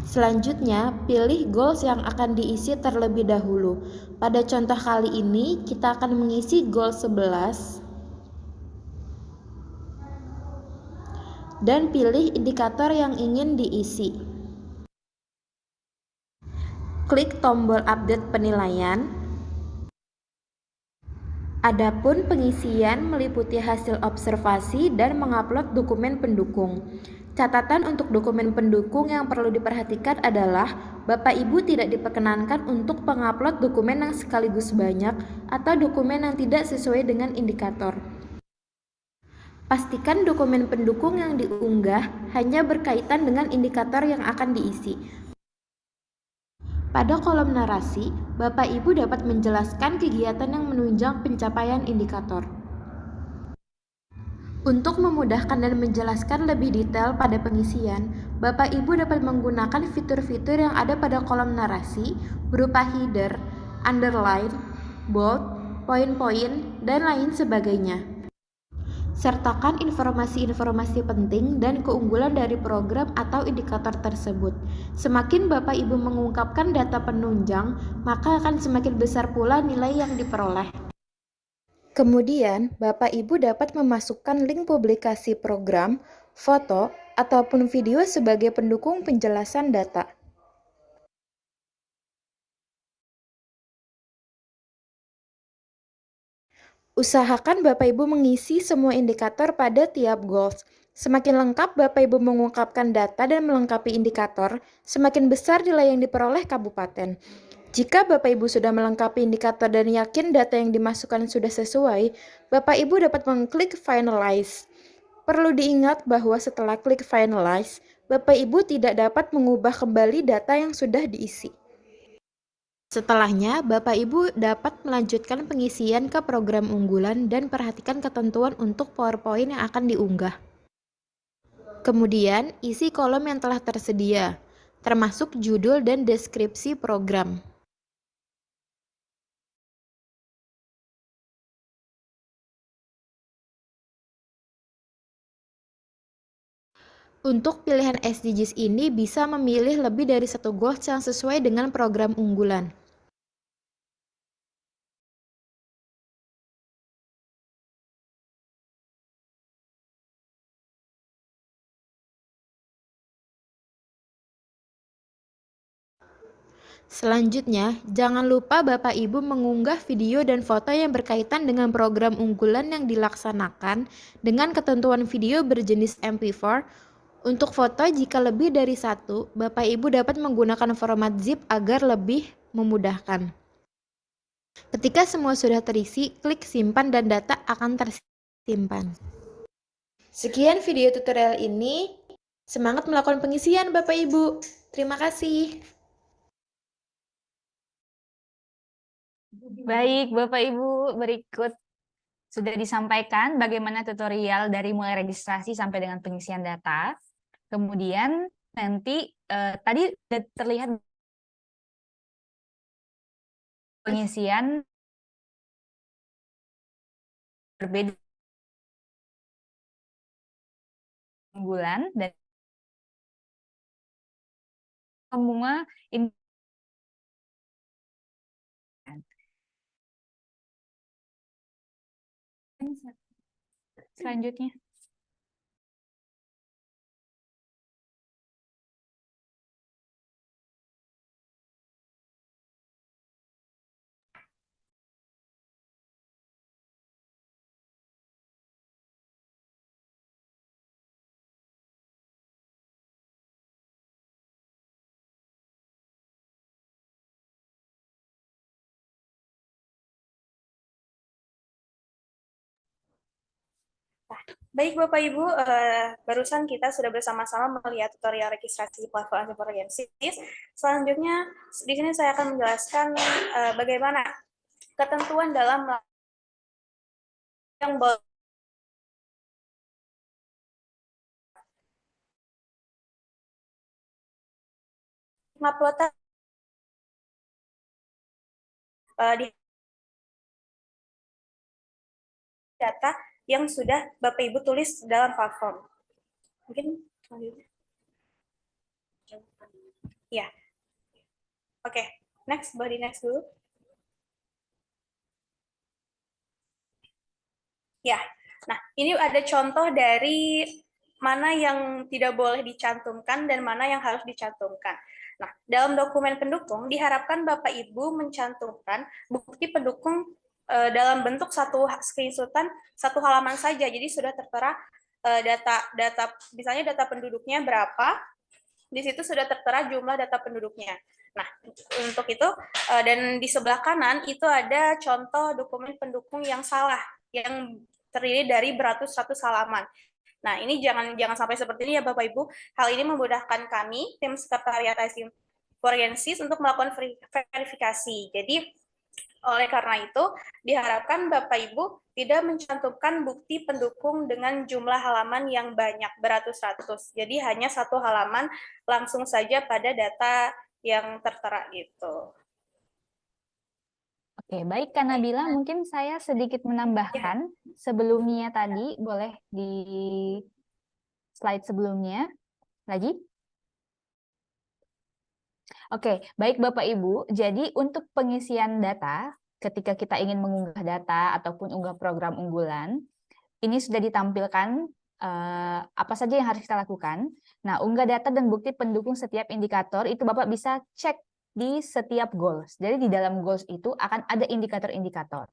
Selanjutnya, pilih goals yang akan diisi terlebih dahulu. Pada contoh kali ini, kita akan mengisi goal 11 dan pilih indikator yang ingin diisi. Klik tombol update penilaian. Adapun pengisian meliputi hasil observasi dan mengupload dokumen pendukung. Catatan untuk dokumen pendukung yang perlu diperhatikan adalah Bapak Ibu tidak diperkenankan untuk mengupload dokumen yang sekaligus banyak atau dokumen yang tidak sesuai dengan indikator. Pastikan dokumen pendukung yang diunggah hanya berkaitan dengan indikator yang akan diisi. Pada kolom narasi, Bapak Ibu dapat menjelaskan kegiatan yang menunjang pencapaian indikator. Untuk memudahkan dan menjelaskan lebih detail pada pengisian, Bapak Ibu dapat menggunakan fitur-fitur yang ada pada kolom narasi berupa header, underline, bold, poin-poin, dan lain sebagainya. Sertakan informasi-informasi penting dan keunggulan dari program atau indikator tersebut. Semakin Bapak Ibu mengungkapkan data penunjang, maka akan semakin besar pula nilai yang diperoleh. Kemudian, Bapak Ibu dapat memasukkan link publikasi program, foto, ataupun video sebagai pendukung penjelasan data. Usahakan Bapak Ibu mengisi semua indikator pada tiap goals. Semakin lengkap Bapak Ibu mengungkapkan data dan melengkapi indikator, semakin besar nilai yang diperoleh kabupaten. Jika Bapak Ibu sudah melengkapi indikator dan yakin data yang dimasukkan sudah sesuai, Bapak Ibu dapat mengklik Finalize. Perlu diingat bahwa setelah klik Finalize, Bapak Ibu tidak dapat mengubah kembali data yang sudah diisi. Setelahnya, Bapak Ibu dapat melanjutkan pengisian ke program unggulan dan perhatikan ketentuan untuk PowerPoint yang akan diunggah. Kemudian, isi kolom yang telah tersedia, termasuk judul dan deskripsi program. Untuk pilihan SDGs ini bisa memilih lebih dari satu goals yang sesuai dengan program unggulan. Selanjutnya, jangan lupa Bapak Ibu mengunggah video dan foto yang berkaitan dengan program unggulan yang dilaksanakan dengan ketentuan video berjenis MP4. Untuk foto, jika lebih dari satu, Bapak Ibu dapat menggunakan format zip agar lebih memudahkan. Ketika semua sudah terisi, klik simpan dan data akan tersimpan. Sekian video tutorial ini. Semangat melakukan pengisian Bapak Ibu. Terima kasih. Baik, Bapak Ibu, berikut sudah disampaikan bagaimana tutorial dari mulai registrasi sampai dengan pengisian data. Kemudian nanti tadi terlihat pengisian berbeda unggulan dan semua ini selanjutnya. Baik Bapak Ibu, barusan kita sudah bersama-sama melihat tutorial registrasi platform Asiforgensis. Selanjutnya di sini saya akan menjelaskan bagaimana ketentuan dalam yang mengupload di data yang sudah Bapak Ibu tulis dalam platform. Mungkin selanjutnya. Ya. Oke, next, body next dulu. Ya. Nah, ini ada contoh dari mana yang tidak boleh dicantumkan dan mana yang harus dicantumkan. Nah, dalam dokumen pendukung diharapkan Bapak Ibu mencantumkan bukti pendukung dalam bentuk satu screenshotan satu halaman saja. Jadi sudah tertera data misalnya data penduduknya berapa, di situ sudah tertera jumlah data penduduknya. Nah, untuk itu dan di sebelah kanan itu ada contoh dokumen pendukung yang salah yang terdiri dari beratus-ratus halaman. Nah, ini jangan sampai seperti ini ya Bapak Ibu. Hal ini memudahkan kami tim sekretariat Asiforgensis untuk melakukan verifikasi. Jadi oleh karena itu, diharapkan Bapak Ibu tidak mencantumkan bukti pendukung dengan jumlah halaman yang banyak, beratus-ratus. Jadi hanya satu halaman langsung saja pada data yang tertera gitu. Oke, baik Kak Nabila, mungkin saya sedikit menambahkan sebelumnya tadi, boleh di slide sebelumnya lagi. Oke, baik Bapak Ibu, jadi untuk pengisian data, ketika kita ingin mengunggah data ataupun unggah program unggulan, ini sudah ditampilkan apa saja yang harus kita lakukan. Nah, unggah data dan bukti pendukung setiap indikator itu Bapak bisa cek di setiap goals. Jadi di dalam goals itu akan ada indikator-indikator.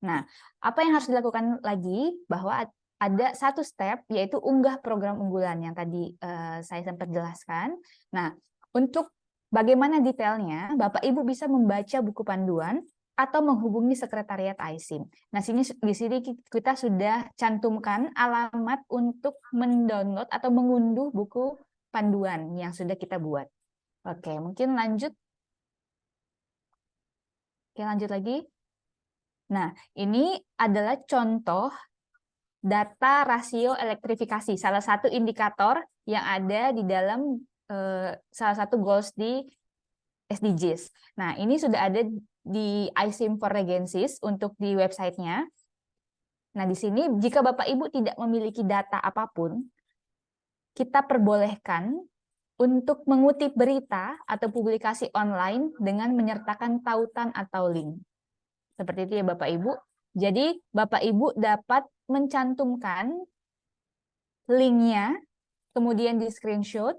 Nah, apa yang harus dilakukan lagi bahwa ada satu step yaitu unggah program unggulan yang tadi saya sempat jelaskan. Nah, untuk bagaimana detailnya, Bapak Ibu bisa membaca buku panduan atau menghubungi sekretariat AISIM. Nah, di sini kita sudah cantumkan alamat untuk mendownload atau mengunduh buku panduan yang sudah kita buat. Oke, mungkin lanjut. Oke, lanjut lagi. Nah, ini adalah contoh data rasio elektrifikasi, salah satu indikator yang ada di dalam salah satu goals di SDGs. Nah, ini sudah ada di Asiforgensis untuk di websitenya. Nah, di sini jika Bapak Ibu tidak memiliki data apapun, kita perbolehkan untuk mengutip berita atau publikasi online dengan menyertakan tautan atau link. Seperti itu ya Bapak Ibu. Jadi Bapak Ibu dapat mencantumkan linknya, kemudian di screenshot,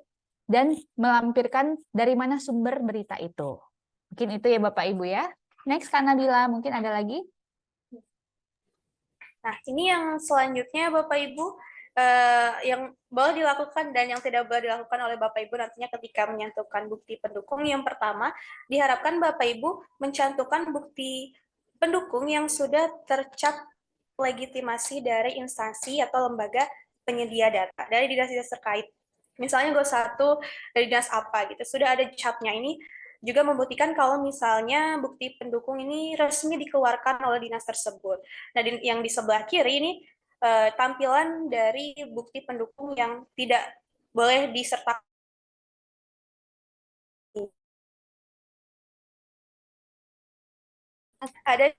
dan melampirkan dari mana sumber berita itu. Mungkin itu ya Bapak Ibu ya. Next, Kak Nabila, mungkin ada lagi? Nah, ini yang selanjutnya Bapak Ibu, yang boleh dilakukan dan yang tidak boleh dilakukan oleh Bapak Ibu nantinya ketika menyantumkan bukti pendukung. Yang pertama, diharapkan Bapak Ibu mencantumkan bukti pendukung yang sudah tercap legitimasi dari instansi atau lembaga penyedia data, dari dinas-dinas terkait. Misalnya Go1 dari dinas apa gitu, sudah ada capnya. Ini juga membuktikan kalau misalnya bukti pendukung ini resmi dikeluarkan oleh dinas tersebut. Nah, yang di sebelah kiri ini tampilan dari bukti pendukung yang tidak boleh disertakan. Ada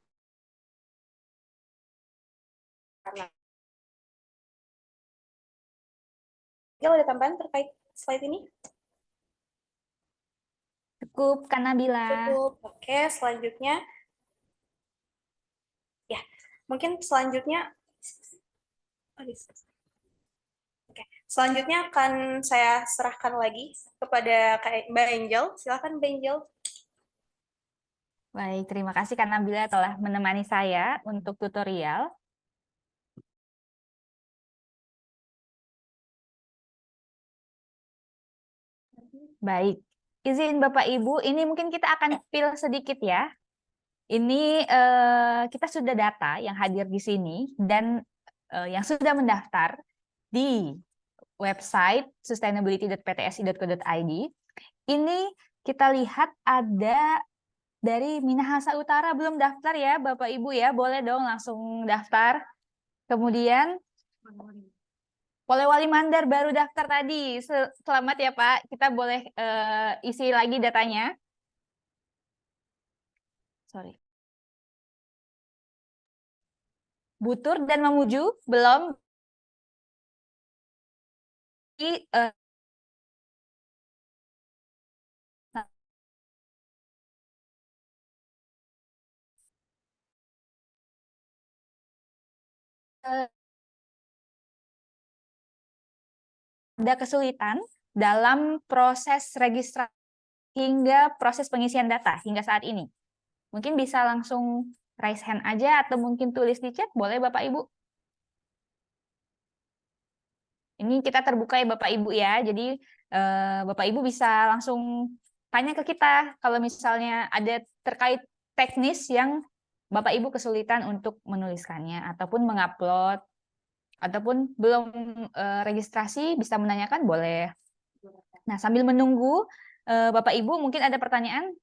ada tambahan terkait slide ini? Cukup, Kak Nabila. Cukup. Oke, selanjutnya. Ya, mungkin selanjutnya. Oke, selanjutnya akan saya serahkan lagi kepada Mbak Angel. Silakan Mbak Angel. Baik, terima kasih Kak Nabila telah menemani saya untuk tutorial. Baik, izin Bapak Ibu, ini mungkin kita akan spill sedikit ya. Ini kita sudah data yang hadir di sini dan yang sudah mendaftar di website sustainability.ptsi.co.id. Ini kita lihat ada dari Minahasa Utara belum daftar ya Bapak Ibu ya, boleh dong langsung daftar. Kemudian Polewali Mandar baru daftar tadi. Selamat ya Pak, kita boleh isi lagi datanya. Sorry. Butur dan Mamuju belum. Ada kesulitan dalam proses registrasi hingga proses pengisian data hingga saat ini. Mungkin bisa langsung raise hand aja atau mungkin tulis di chat, boleh Bapak Ibu? Ini kita terbuka ya Bapak Ibu ya, jadi Bapak Ibu bisa langsung tanya ke kita kalau misalnya ada terkait teknis yang Bapak Ibu kesulitan untuk menuliskannya ataupun mengupload ataupun belum registrasi bisa menanyakan boleh. Nah, sambil menunggu Bapak Ibu mungkin ada pertanyaan,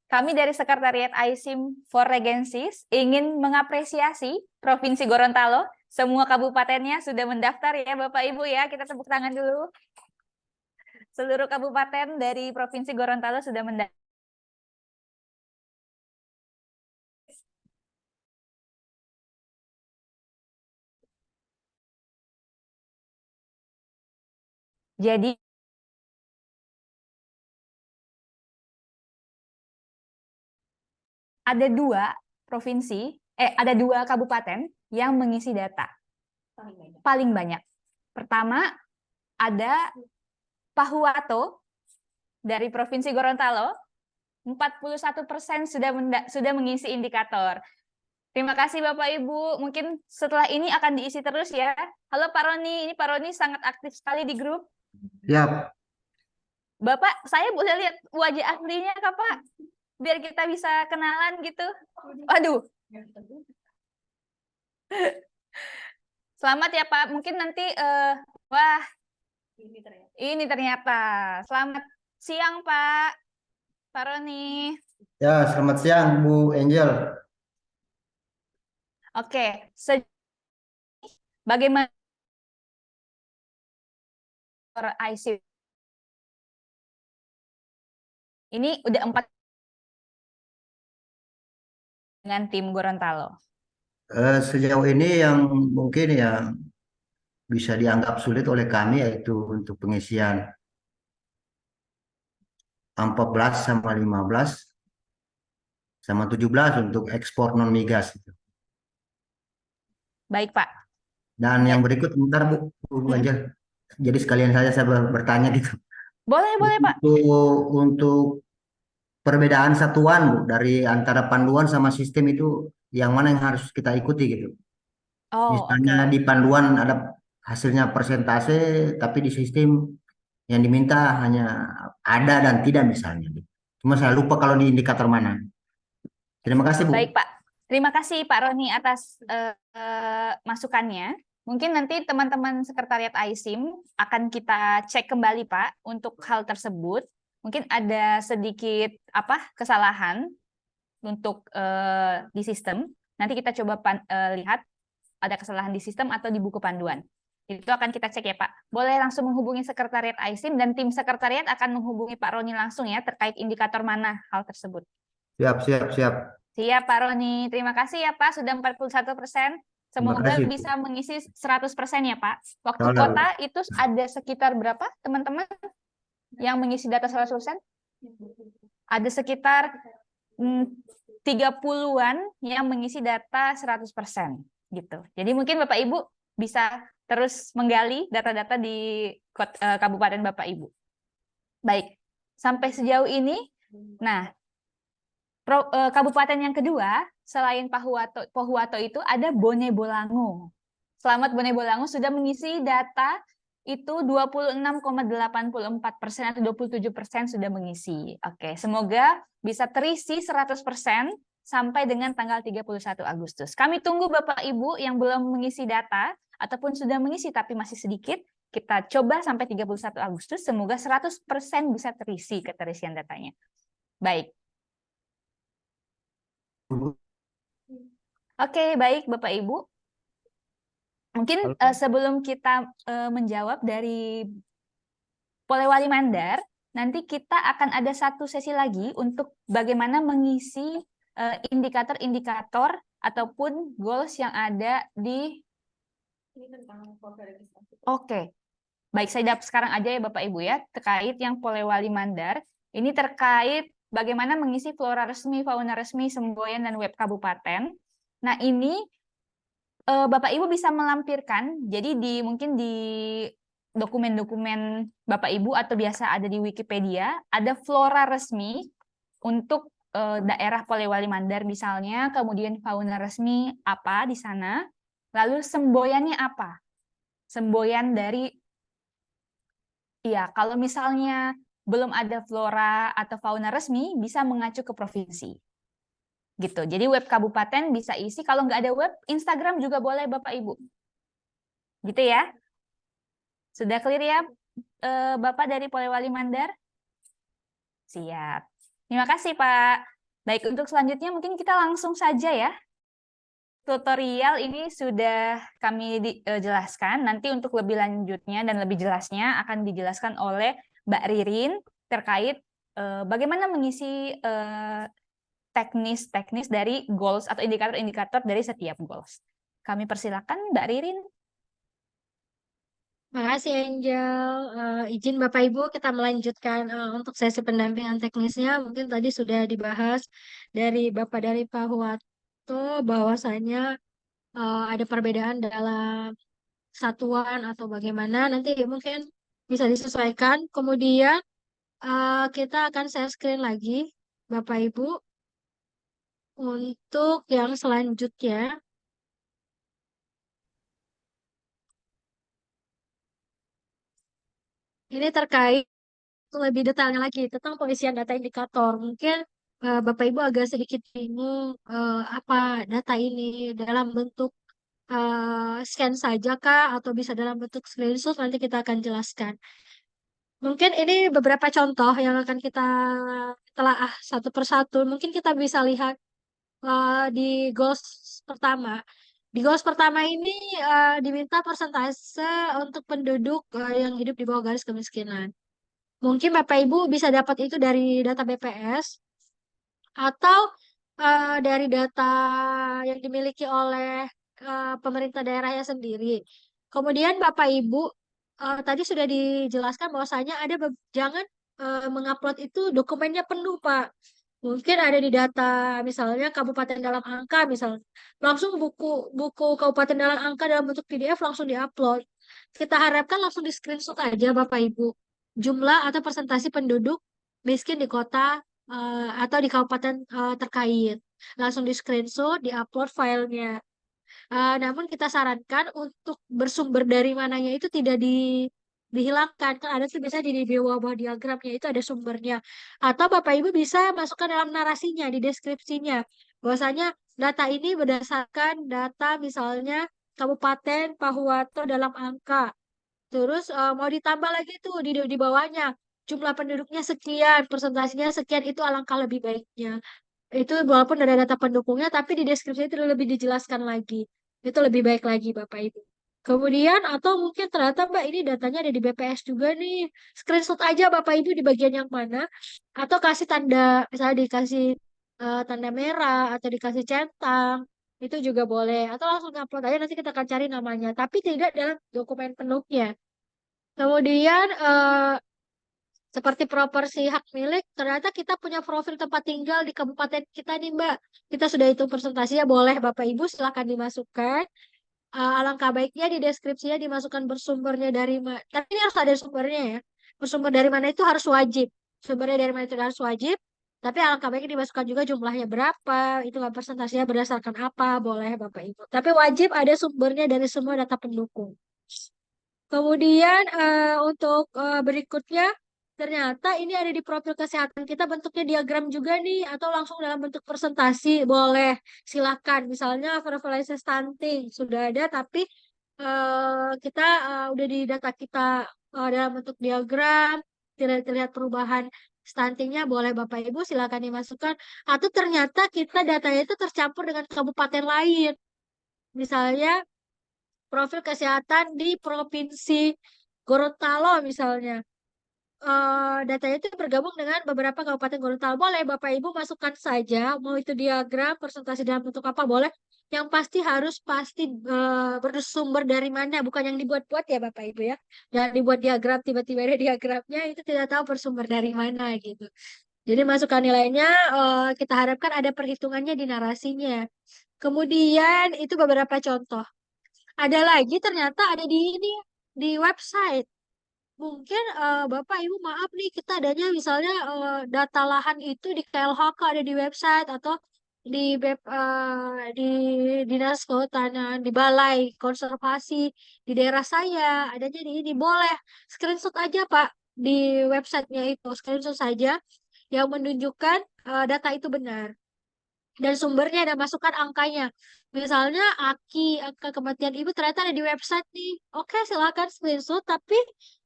kami dari Sekretariat ISIM for Regencies ingin mengapresiasi Provinsi Gorontalo, semua kabupatennya sudah mendaftar ya Bapak Ibu ya, kita tepuk tangan dulu. Seluruh kabupaten dari Provinsi Gorontalo sudah mendaftar. Jadi ada dua kabupaten yang mengisi data paling banyak. Pertama ada Pahuato dari Provinsi Gorontalo, 41% sudah mengisi indikator. Terima kasih Bapak Ibu. Mungkin setelah ini akan diisi terus ya. Halo Pak Roni, ini Pak Roni sangat aktif sekali di grup. Siap. Bapak, saya boleh lihat wajah aslinya Kak Pak? Biar kita bisa kenalan gitu. Waduh. Selamat ya Pak. Mungkin nanti, wah, ini ternyata. Selamat siang Pak. Pak Roni. Ya, selamat siang Bu Angel. Oke, bagaimana IC? Ini udah 4 dengan tim Gorontalo. Sejauh ini yang mungkin yang bisa dianggap sulit oleh kami yaitu untuk pengisian 14 sama 15 sama 17 untuk ekspor non migas. Baik Pak. Dan yang berikut, bentar Bu Angel. Jadi sekalian saya bertanya gitu. Boleh Pak. Untuk perbedaan satuan Bu dari antara panduan sama sistem itu yang mana yang harus kita ikuti gitu. Oh, Misalnya oke. di panduan ada hasilnya persentase, tapi di sistem yang diminta hanya ada dan tidak misalnya, gitu. Cuma saya lupa kalau di indikator mana. Terima kasih Bu. Baik, Pak. Terima kasih Pak Roni atas masukannya. Mungkin nanti teman-teman sekretariat AISIM akan kita cek kembali Pak untuk hal tersebut. Mungkin ada sedikit kesalahan untuk di sistem. Nanti kita coba lihat ada kesalahan di sistem atau di buku panduan. Itu akan kita cek ya Pak. Boleh langsung menghubungi sekretariat AISIM dan tim sekretariat akan menghubungi Pak Roni langsung ya terkait indikator mana hal tersebut. Siap, siap, siap. Siap Pak Roni. Terima kasih ya Pak sudah 41%. Terima Semoga kasih Bu. bisa mengisi 100% ya Pak. Waktu Insya Allah, Bu. kota itu ada sekitar berapa teman-teman yang mengisi data 100%? Ada sekitar 30-an yang mengisi data 100% gitu. Jadi mungkin Bapak Ibu bisa terus menggali data-data di Kabupaten Bapak Ibu. Baik, sampai sejauh ini, nah kabupaten yang kedua selain Pohuwato itu ada Bone Bolango. Selamat Bone Bolango sudah mengisi data itu 26,84% atau 27% sudah mengisi. Oke, semoga bisa terisi 100% sampai dengan tanggal 31 Agustus. Kami tunggu Bapak Ibu yang belum mengisi data ataupun sudah mengisi tapi masih sedikit. Kita coba sampai 31 Agustus, semoga 100% bisa terisi keterisian datanya. Baik. Oke, baik Bapak Ibu. Mungkin sebelum kita menjawab dari Polewali Mandar, nanti kita akan ada satu sesi lagi untuk bagaimana mengisi indikator-indikator ataupun goals yang ada di... Oke, baik saya jawab sekarang aja ya Bapak Ibu ya, terkait yang Polewali Mandar. Ini terkait bagaimana mengisi flora resmi, fauna resmi, semboyan, dan web kabupaten. Nah ini Bapak Ibu bisa melampirkan, jadi mungkin di dokumen-dokumen Bapak Ibu atau biasa ada di Wikipedia, ada flora resmi untuk daerah Polewali Mandar misalnya, kemudian fauna resmi apa di sana, lalu semboyannya apa? Semboyan dari, kalau misalnya belum ada flora atau fauna resmi, bisa mengacu ke provinsi. Gitu. Jadi web kabupaten bisa isi, kalau nggak ada web, Instagram juga boleh Bapak Ibu. Gitu ya. Sudah clear ya Bapak dari Polewali Mandar? Siap. Terima kasih Pak. Baik, untuk selanjutnya mungkin kita langsung saja ya. Tutorial ini sudah kami jelaskan, nanti untuk lebih lanjutnya dan lebih jelasnya akan dijelaskan oleh Mbak Ririn terkait bagaimana mengisi teknis-teknis dari goals atau indikator-indikator dari setiap goals. Kami persilakan Mbak Ririn. Makasih Angel. Izin Bapak Ibu kita melanjutkan untuk sesi pendampingan teknisnya. Mungkin tadi sudah dibahas dari Bapak dari Pak Huwato bahwasanya ada perbedaan dalam satuan atau bagaimana. Nanti mungkin bisa disesuaikan. Kemudian kita akan share screen lagi Bapak Ibu untuk yang selanjutnya. Ini terkait lebih detailnya lagi tentang pengisian data indikator. Mungkin Bapak Ibu agak sedikit bingung apa data ini dalam bentuk scan saja kah atau bisa dalam bentuk screenshot, nanti kita akan jelaskan. Mungkin ini beberapa contoh yang akan kita telaah satu persatu. Mungkin kita bisa lihat di goals pertama. Di goals pertama ini diminta persentase untuk penduduk yang hidup di bawah garis kemiskinan. Mungkin Bapak Ibu bisa dapat itu dari data BPS atau dari data yang dimiliki oleh pemerintah daerahnya sendiri. Kemudian Bapak Ibu tadi sudah dijelaskan bahwasanya jangan mengupload itu dokumennya penuh, Pak. Mungkin ada di data misalnya kabupaten dalam angka, misal langsung buku kabupaten dalam angka dalam bentuk PDF langsung diupload. Kita harapkan langsung di screenshot aja Bapak Ibu jumlah atau persentase penduduk miskin di kota atau di kabupaten terkait. Langsung di screenshot, di-upload filenya. Namun kita sarankan untuk bersumber dari mananya itu tidak dihilangkan. Kan ada tuh biasanya di bawah diagramnya itu ada sumbernya. Atau Bapak Ibu bisa masukkan dalam narasinya, di deskripsinya. Bahwasanya data ini berdasarkan data misalnya Kabupaten Pahuwato dalam angka. Terus mau ditambah lagi tuh di bawahnya. Jumlah penduduknya sekian, persentasenya sekian, itu alangkah lebih baiknya. Itu walaupun ada data pendukungnya, tapi di deskripsi itu lebih dijelaskan lagi. Itu lebih baik lagi, Bapak Ibu. Kemudian, atau mungkin ternyata Mbak ini datanya ada di BPS juga nih. Screenshot aja Bapak Ibu di bagian yang mana. Atau kasih tanda, misalnya dikasih tanda merah, atau dikasih centang. Itu juga boleh. Atau langsung upload aja, nanti kita akan cari namanya. Tapi tidak dalam dokumen penuhnya. Kemudian, seperti proporsi hak milik, ternyata kita punya profil tempat tinggal di kabupaten kita nih, Mbak. Kita sudah hitung presentasinya, boleh Bapak Ibu silakan dimasukkan. Alangkah baiknya di deskripsinya dimasukkan bersumbernya dari mana. Tapi ini harus ada sumbernya ya. Bersumber dari mana itu harus wajib. Sumbernya dari mana itu harus wajib. Tapi alangkah baiknya dimasukkan juga jumlahnya berapa, itu kan presentasinya berdasarkan apa, boleh Bapak Ibu. Tapi wajib ada sumbernya dari semua data pendukung. Kemudian untuk berikutnya, ternyata ini ada di profil kesehatan kita bentuknya diagram juga nih, atau langsung dalam bentuk presentasi, boleh. Silakan. Misalnya prevalensi stunting sudah ada, tapi kita udah di data kita dalam bentuk diagram, tidak terlihat perubahan stuntingnya, boleh Bapak Ibu silakan dimasukkan. Atau ternyata kita datanya itu tercampur dengan kabupaten lain. Misalnya profil kesehatan di Provinsi Gorontalo misalnya. Datanya itu bergabung dengan beberapa kabupaten Gorontalo. Boleh Bapak Ibu masukkan saja, mau itu diagram, presentasi dalam bentuk apa, boleh. Yang pasti harus pasti bersumber dari mana, bukan yang dibuat-buat ya Bapak Ibu ya. Jangan dibuat diagram, tiba-tiba ada diagramnya, itu tidak tahu bersumber dari mana gitu. Jadi masukkan nilainya, kita harapkan ada perhitungannya di narasinya. Kemudian itu beberapa contoh. Ada lagi ternyata ada di ini, di website. Mungkin Bapak Ibu maaf nih, kita adanya misalnya data lahan itu di KLHK ada di website, atau di di Dinas Kehutanan, di Balai Konservasi di daerah saya adanya di ini, boleh screenshot aja Pak di websitenya itu, screenshot saja yang menunjukkan data itu benar dan sumbernya, dan masukkan angkanya. Misalnya angka kematian ibu ternyata ada di website nih. Oke, silakan screenshot, tapi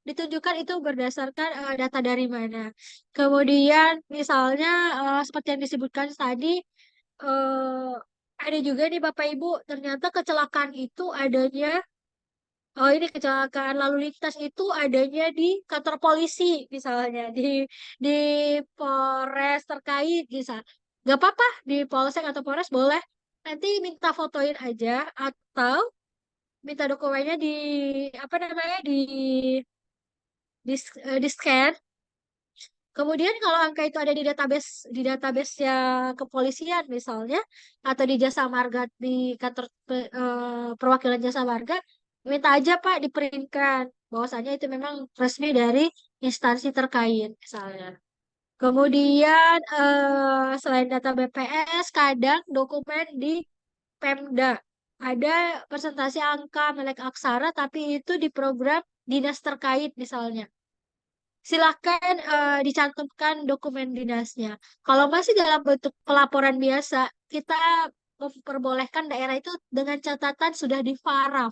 ditunjukkan itu berdasarkan data dari mana. Kemudian misalnya seperti yang disebutkan tadi, eh, ada juga nih Bapak Ibu, ternyata kecelakaan itu adanya, oh ini kecelakaan lalu lintas itu adanya di kantor polisi misalnya, di Polres terkait bisa. Gak apa-apa, di Polsek atau Polres boleh. Nanti minta fotoin aja, atau minta dokumennya di apa namanya di scan. Kemudian kalau angka itu ada di database ya kepolisian misalnya, atau di jasa marga, di kantor perwakilan jasa marga, minta aja Pak diprintkan bahwasanya itu memang resmi dari instansi terkait misalnya. Kemudian selain data BPS, kadang dokumen di Pemda ada presentasi angka melek aksara, tapi itu di program dinas terkait misalnya. Silahkan dicantumkan dokumen dinasnya. Kalau masih dalam bentuk pelaporan biasa, kita memperbolehkan daerah itu dengan catatan sudah difaraf.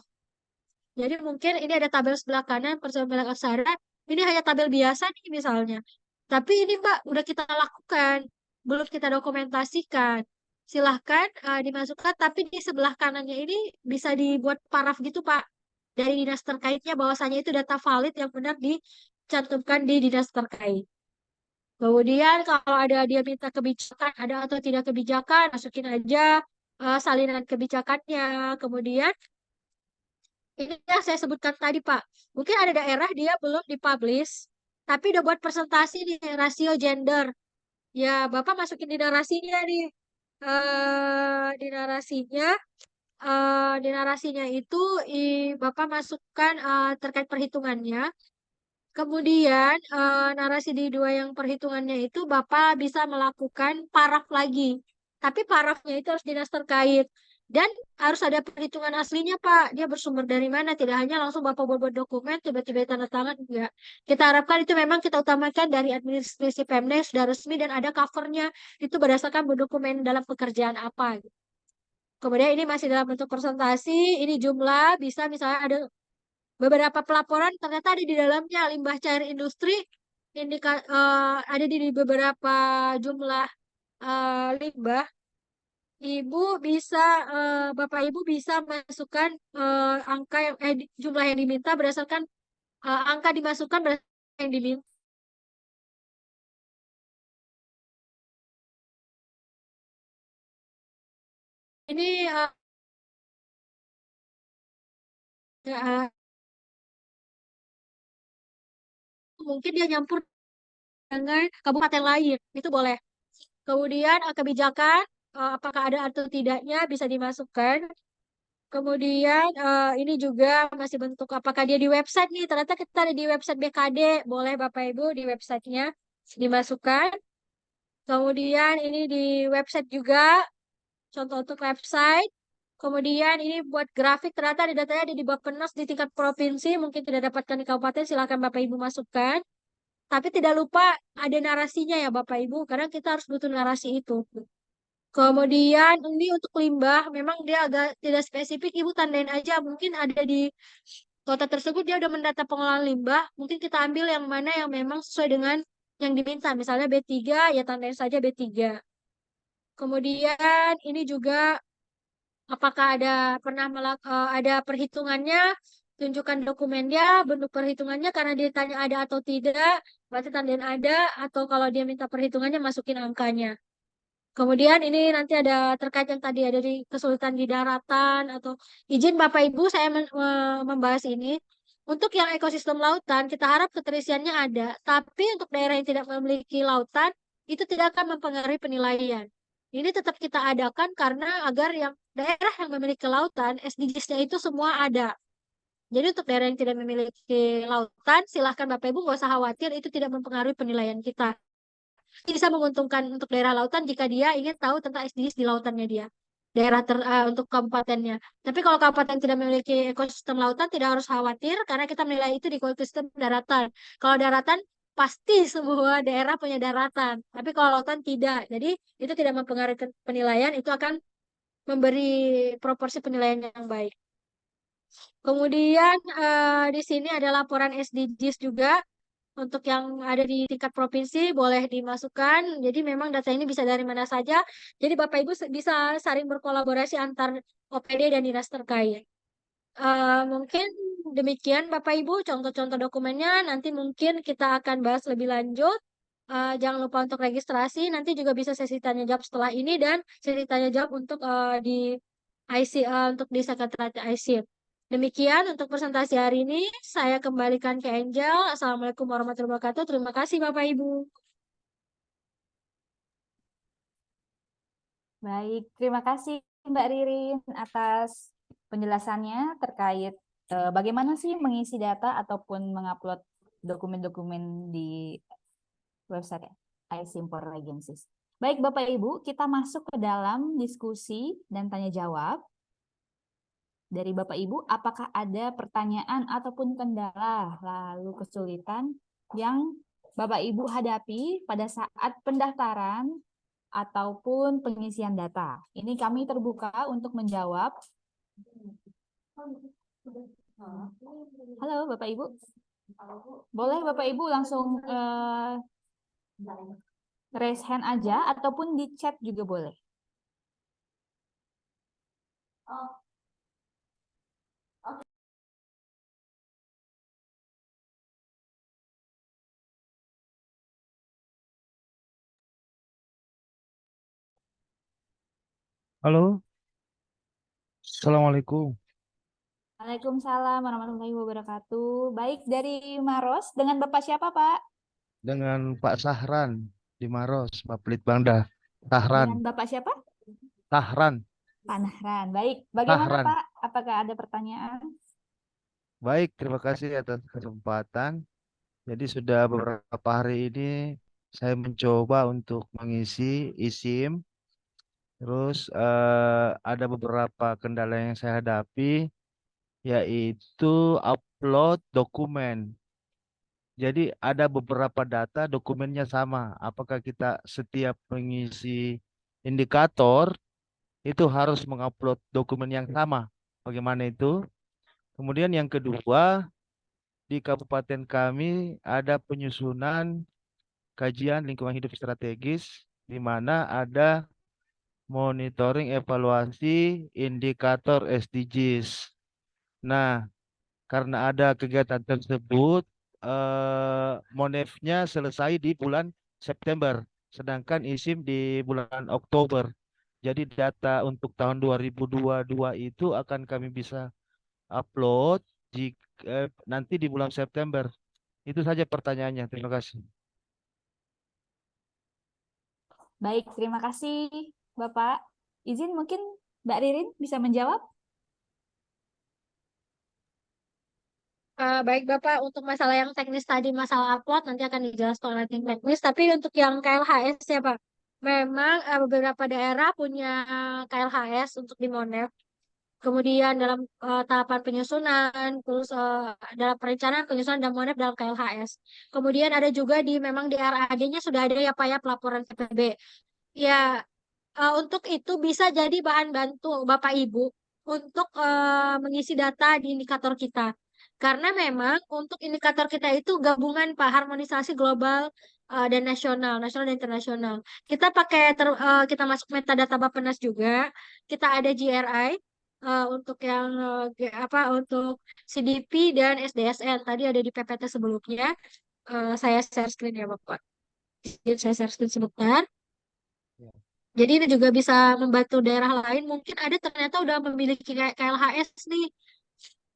Jadi mungkin ini ada tabel sebelah kanan, persamaan aksara. Ini hanya tabel biasa nih misalnya. Tapi ini Mbak, udah kita lakukan. Belum kita dokumentasikan. Silahkan dimasukkan, tapi di sebelah kanannya ini bisa dibuat paraf gitu Pak. Dari dinas terkaitnya bahwasanya itu data valid yang benar dicantumkan di dinas terkait. Kemudian kalau ada dia minta kebijakan, ada atau tidak kebijakan, masukin aja salinan kebijakannya. Kemudian ini yang saya sebutkan tadi, Pak. Mungkin ada daerah dia belum dipublish, tapi udah buat presentasi di rasio gender. Ya, Bapak masukin di narasinya nih. Di narasinya, itu Bapak masukkan terkait perhitungannya. Kemudian narasi di dua yang perhitungannya itu Bapak bisa melakukan paraf lagi. Tapi parafnya itu harus dinas terkait. Dan harus ada perhitungan aslinya Pak. Dia bersumber dari mana. Tidak hanya langsung Bapak buat dokumen, tiba-tiba tanda tangan. Enggak. Kita harapkan itu memang kita utamakan dari administrasi Pemda yang sudah resmi dan ada covernya. Itu berdasarkan dokumen dalam pekerjaan apa. Kemudian ini masih dalam bentuk presentasi. Ini jumlah bisa misalnya ada beberapa pelaporan ternyata ada di dalamnya limbah cair industri ada di beberapa jumlah limbah. Bapak Ibu bisa masukkan angka jumlah yang diminta berdasarkan angka dimasukkan berdasarkan yang diminta. Ini mungkin dia nyampur dengan kabupaten lain, itu boleh. Kemudian kebijakan apakah ada atau tidaknya bisa dimasukkan. Kemudian ini juga masih bentuk apakah dia di website nih. Ternyata kita ada di website BKD. Boleh Bapak Ibu di websitenya dimasukkan. Kemudian ini di website juga. Contoh untuk website. Kemudian ini buat grafik. Ternyata ada datanya ada di Bappenas di tingkat provinsi. Mungkin tidak dapatkan di kabupaten. Silakan Bapak Ibu masukkan. Tapi tidak lupa ada narasinya ya Bapak Ibu. Karena kita harus butuh narasi itu. Kemudian ini untuk limbah, memang dia agak tidak spesifik, Ibu tandain aja. Mungkin ada di kota tersebut dia udah mendata pengolahan limbah, mungkin kita ambil yang mana yang memang sesuai dengan yang diminta. Misalnya B3, ya tandain saja B3. Kemudian ini juga apakah ada perhitungannya, tunjukkan dokumennya, bentuk perhitungannya karena ditanya ada atau tidak, berarti tandain ada, atau kalau dia minta perhitungannya masukin angkanya. Kemudian ini nanti ada terkait yang tadi ada di kesulitan di daratan atau izin Bapak Ibu saya membahas ini. Untuk yang ekosistem lautan kita harap keterisiannya ada, tapi untuk daerah yang tidak memiliki lautan itu tidak akan mempengaruhi penilaian. Ini tetap kita adakan karena agar yang daerah yang memiliki lautan SDGs-nya itu semua ada. Jadi untuk daerah yang tidak memiliki lautan silahkan Bapak Ibu nggak usah khawatir itu tidak mempengaruhi penilaian kita bisa menguntungkan untuk daerah lautan jika dia ingin tahu tentang SDGs di lautannya dia. Untuk kabupatennya. Tapi kalau kabupaten tidak memiliki ekosistem lautan tidak harus khawatir karena kita menilai itu di ekosistem daratan. Kalau daratan pasti semua daerah punya daratan. Tapi kalau lautan tidak. Jadi itu tidak mempengaruhi penilaian, itu akan memberi proporsi penilaian yang baik. Kemudian di sini ada laporan SDGs juga. Untuk yang ada di tingkat provinsi boleh dimasukkan. Jadi memang data ini bisa dari mana saja. Jadi Bapak Ibu bisa saling berkolaborasi antar OPD dan dinas terkait. Mungkin demikian Bapak Ibu contoh-contoh dokumennya. Nanti mungkin kita akan bahas lebih lanjut. Jangan lupa untuk registrasi. Nanti juga bisa sesi tanya jawab setelah ini dan sesi tanya jawab untuk di IC untuk di sekretariat IC. Demikian untuk presentasi hari ini. Saya kembalikan ke Angel. Assalamualaikum warahmatullahi wabarakatuh. Terima kasih Bapak Ibu. Baik, terima kasih Mbak Ririn atas penjelasannya terkait bagaimana sih mengisi data ataupun mengupload dokumen-dokumen di website iSimpor Agencies. Baik Bapak Ibu, kita masuk ke dalam diskusi dan tanya jawab. Dari Bapak Ibu, apakah ada pertanyaan ataupun kendala lalu kesulitan yang Bapak Ibu hadapi pada saat pendaftaran ataupun pengisian data? Ini kami terbuka untuk menjawab. Halo Bapak Ibu. Boleh Bapak Ibu langsung raise hand aja ataupun di chat juga boleh. Halo, Assalamualaikum. Waalaikumsalam warahmatullahi wabarakatuh. Baik, dari Maros, dengan Bapak siapa Pak? Dengan Pak Sahran di Maros, Pak Pelitbangda. Dengan Sahran, Bapak siapa? Sahran, Pak Nahran. Baik, bagaimana Sahran. Pak? Apakah ada pertanyaan? Baik, terima kasih atas kesempatan. Jadi sudah beberapa hari ini saya mencoba untuk mengisi eSIM. Terus ada beberapa kendala yang saya hadapi, yaitu upload dokumen. Jadi ada beberapa data dokumennya sama. Apakah kita setiap mengisi indikator itu harus mengupload dokumen yang sama? Bagaimana itu? Kemudian yang kedua, di kabupaten kami ada penyusunan kajian lingkungan hidup strategis di mana ada monitoring evaluasi indikator SDGs. Nah, karena ada kegiatan tersebut, Monefnya selesai di bulan September, sedangkan ISIM di bulan Oktober. Jadi data untuk tahun 2022 itu akan kami bisa upload nanti di bulan September. Itu saja pertanyaannya. Terima kasih. Baik, terima kasih Bapak. Izin mungkin Mbak Ririn bisa menjawab? Baik Bapak, untuk masalah yang teknis tadi, masalah upload nanti akan dijelaskan oleh tim teknis. Tapi untuk yang KLHS ya Pak, memang beberapa daerah punya KLHS untuk di Monef. Kemudian dalam tahapan penyusunan, terus dalam perencanaan penyusunan dan Monef dalam KLHS. Kemudian ada juga di memang di RAD-nya sudah ada ya Pak ya pelaporan TPB. Ya, untuk itu bisa jadi bahan bantu Bapak Ibu untuk mengisi data di indikator kita. Karena memang untuk indikator kita itu gabungan Pak, harmonisasi global dan nasional, nasional dan internasional. Kita pakai kita masuk metadata Bappenas juga. Kita ada GRI untuk yang untuk CDP dan SDSN. Tadi ada di PPT sebelumnya. Saya share screen ya Bapak. Jadi saya share screen sebentar. Ya. Jadi ini juga bisa membantu daerah lain. Mungkin ada ternyata udah memiliki KLHS nih.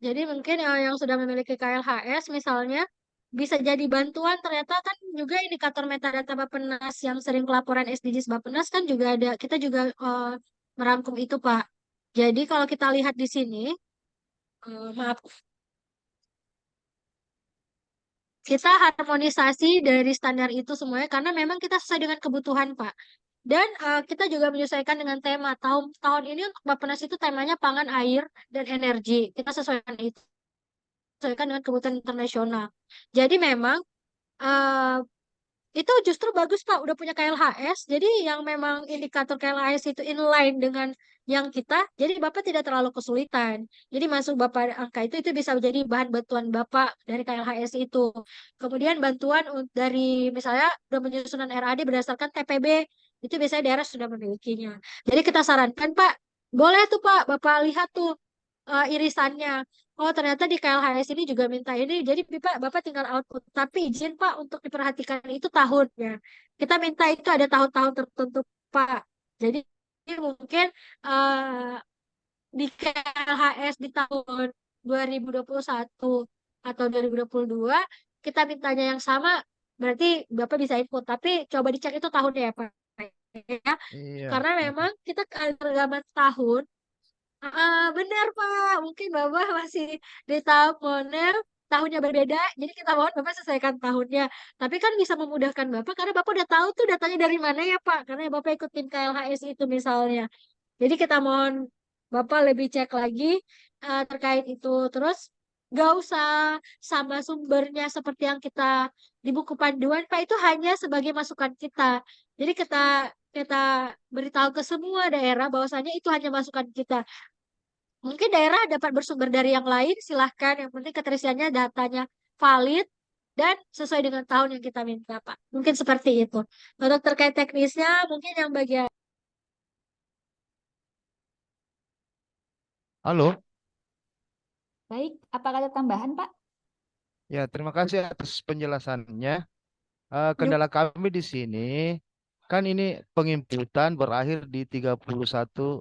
Jadi mungkin yang sudah memiliki KLHS misalnya bisa jadi bantuan. Ternyata kan juga indikator metadata Bappenas yang sering pelaporan SDGs Bappenas kan juga ada. Kita juga merangkum itu Pak. Jadi kalau kita lihat di sini, maaf, kita harmonisasi dari standar itu semuanya karena memang kita sesuai dengan kebutuhan Pak. Dan kita juga menyesuaikan dengan tema. Tahun ini untuk Bappenas itu temanya pangan, air, dan energi. Kita sesuaikan itu, sesuaikan dengan kebutuhan internasional. Jadi memang eh, itu justru bagus Pak, udah punya KLHS. Jadi yang memang indikator KLHS itu inline dengan yang kita, jadi Bapak tidak terlalu kesulitan. Jadi masuk Bapak angka itu bisa menjadi bahan bantuan Bapak dari KLHS itu. Kemudian bantuan dari misalnya udah penyusunan RAD berdasarkan TPB, itu biasanya daerah sudah memilikinya. Jadi kita sarankan Pak, boleh tuh Pak, Bapak lihat tuh irisannya. Oh, ternyata di KLHS ini juga minta ini. Jadi Bapak tinggal output. Tapi izin Pak untuk diperhatikan itu tahunnya. Kita minta itu ada tahun-tahun tertentu Pak. Jadi mungkin di KLHS di tahun 2021 atau 2022 kita mintanya yang sama, berarti Bapak bisa input. Tapi coba dicek itu tahunnya ya Pak. Ya. Iya. Karena memang kita keragaman tahun. Benar Pak, mungkin Bapak masih di tahap Monel, tahunnya berbeda, jadi kita mohon Bapak sesuaikan tahunnya. Tapi kan bisa memudahkan Bapak karena Bapak udah tahu tuh datanya dari mana ya Pak, karena Bapak ikut tim KLHS itu misalnya. Jadi kita mohon Bapak lebih cek lagi terkait itu. Terus gak usah sama sumbernya seperti yang kita di buku panduan Pak, itu hanya sebagai masukan kita. Jadi kita kita beritahu ke semua daerah bahwasanya itu hanya masukan kita. Mungkin daerah dapat bersumber dari yang lain, silahkan. Yang penting keterisiannya datanya valid dan sesuai dengan tahun yang kita minta, Pak. Mungkin seperti itu. Untuk terkait teknisnya, mungkin yang bagian Halo. Baik, apakah ada tambahan Pak? Ya, terima kasih atas penjelasannya. Yuk, Kendala kami di sini kan ini penginputan berakhir di 31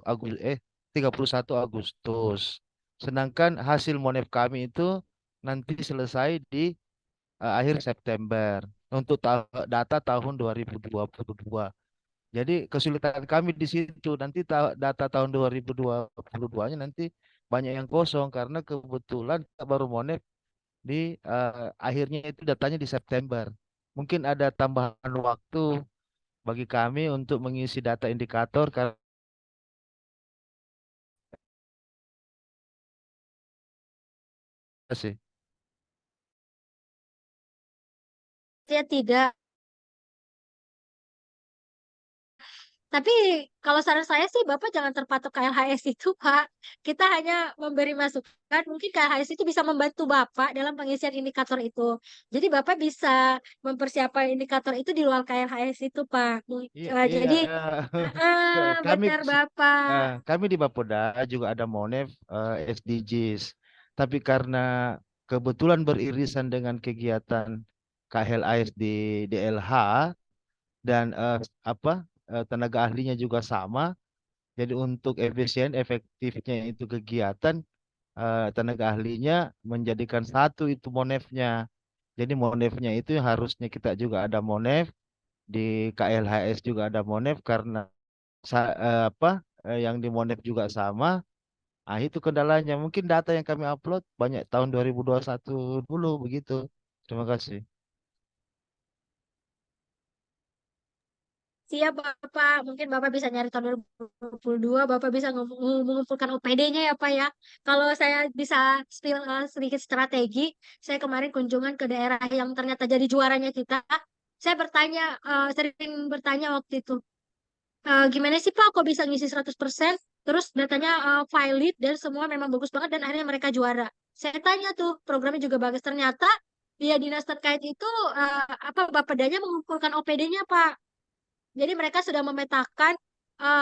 Agustus. Sedangkan hasil monef kami itu nanti selesai di akhir September untuk data tahun 2022. Jadi kesulitan kami di situ nanti data tahun 2022-nya nanti banyak yang kosong karena kebetulan kita baru monef akhirnya itu datanya di September. Mungkin ada tambahan waktu bagi kami untuk mengisi data indikator karena sih. Ya tidak. Tapi kalau saran saya sih Bapak jangan terpatok KLHS itu, Pak. Kita hanya memberi masukan, mungkin KLHS itu bisa membantu Bapak dalam pengisian indikator itu. Jadi Bapak bisa mempersiapkan indikator itu di luar KLHS itu, Pak. Iya, iya, Jadi, kami benar Bapak. kami di Bapeda juga ada Monef SDGs. Tapi karena kebetulan beririsan dengan kegiatan KLAS di DLH dan tenaga ahlinya juga sama, jadi untuk efisien efektifnya itu kegiatan tenaga ahlinya menjadikan satu itu Monefnya. Jadi Monefnya itu harusnya kita juga ada Monef di KLHS juga ada Monef karena yang di Monef juga sama. Ah itu kendalanya. Mungkin data yang kami upload banyak tahun 2021 dulu begitu. Terima kasih. Siap Bapak, mungkin Bapak bisa nyari tahun 2022, Bapak bisa mengumpulkan OPD-nya ya Pak ya. Kalau saya bisa spill sedikit strategi, saya kemarin kunjungan ke daerah yang ternyata jadi juaranya kita. Saya sering bertanya waktu itu, gimana sih Pak kok bisa ngisi 100%? Terus datanya valid dan semua memang bagus banget dan akhirnya mereka juara. Saya tanya tuh, programnya juga bagus. Ternyata dia dinas terkait itu Bapedanya mengumpulkan OPD-nya Pak. Jadi mereka sudah memetakan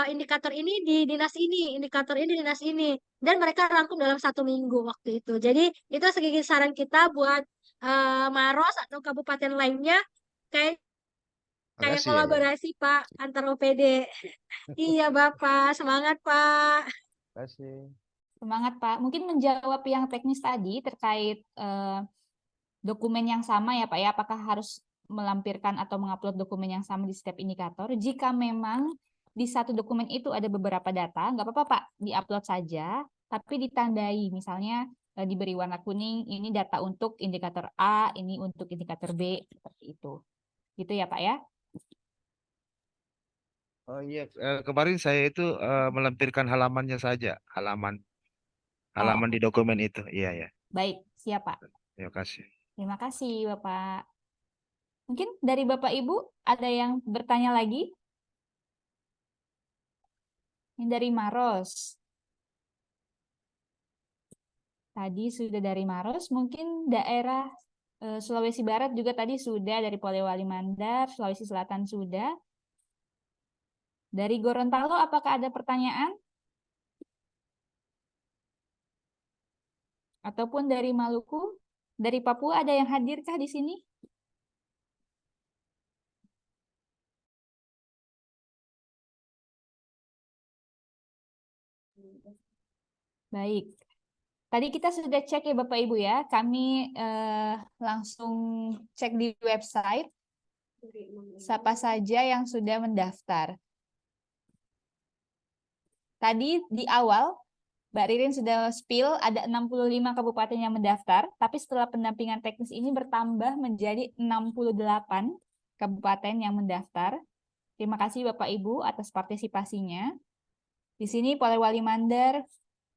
indikator ini di dinas ini, indikator ini di dinas ini, dan mereka rangkum dalam 1 minggu waktu itu. Jadi itu sedikit saran kita buat Maros atau kabupaten lainnya, kayak Terima kayak kasih ya. kolaborasi Pak antar OPD. Iya Bapak, semangat Pak. Terima kasih. Semangat Pak. Mungkin menjawab yang teknis tadi terkait dokumen yang sama ya Pak ya, apakah harus melampirkan atau mengupload dokumen yang sama di setiap indikator? Jika memang di satu dokumen itu ada beberapa data, nggak apa-apa Pak, diupload saja, tapi ditandai, misalnya diberi warna kuning, ini data untuk indikator A, ini untuk indikator B, seperti itu. Gitu ya Pak ya? Oh iya, kemarin saya itu melampirkan halamannya saja, halaman Oh, di dokumen itu. Iya ya. baik, siap Pak. Terima kasih. Terima kasih Bapak. Mungkin dari Bapak Ibu ada yang bertanya lagi? Yang dari Maros. Tadi sudah dari Maros, mungkin daerah Sulawesi Barat juga tadi sudah, dari Polewali Mandar, Sulawesi Selatan sudah. Dari Gorontalo, apakah ada pertanyaan? Ataupun dari Maluku? Dari Papua ada yang hadirkah di sini? Baik. Tadi kita sudah cek ya Bapak Ibu ya. Kami langsung cek di website. Siapa saja yang sudah mendaftar. Tadi di awal, Mbak Ririn sudah spill ada 65 kabupaten yang mendaftar, tapi setelah pendampingan teknis ini bertambah menjadi 68 kabupaten yang mendaftar. Terima kasih Bapak Ibu atas partisipasinya. Di sini Polewali Mandar,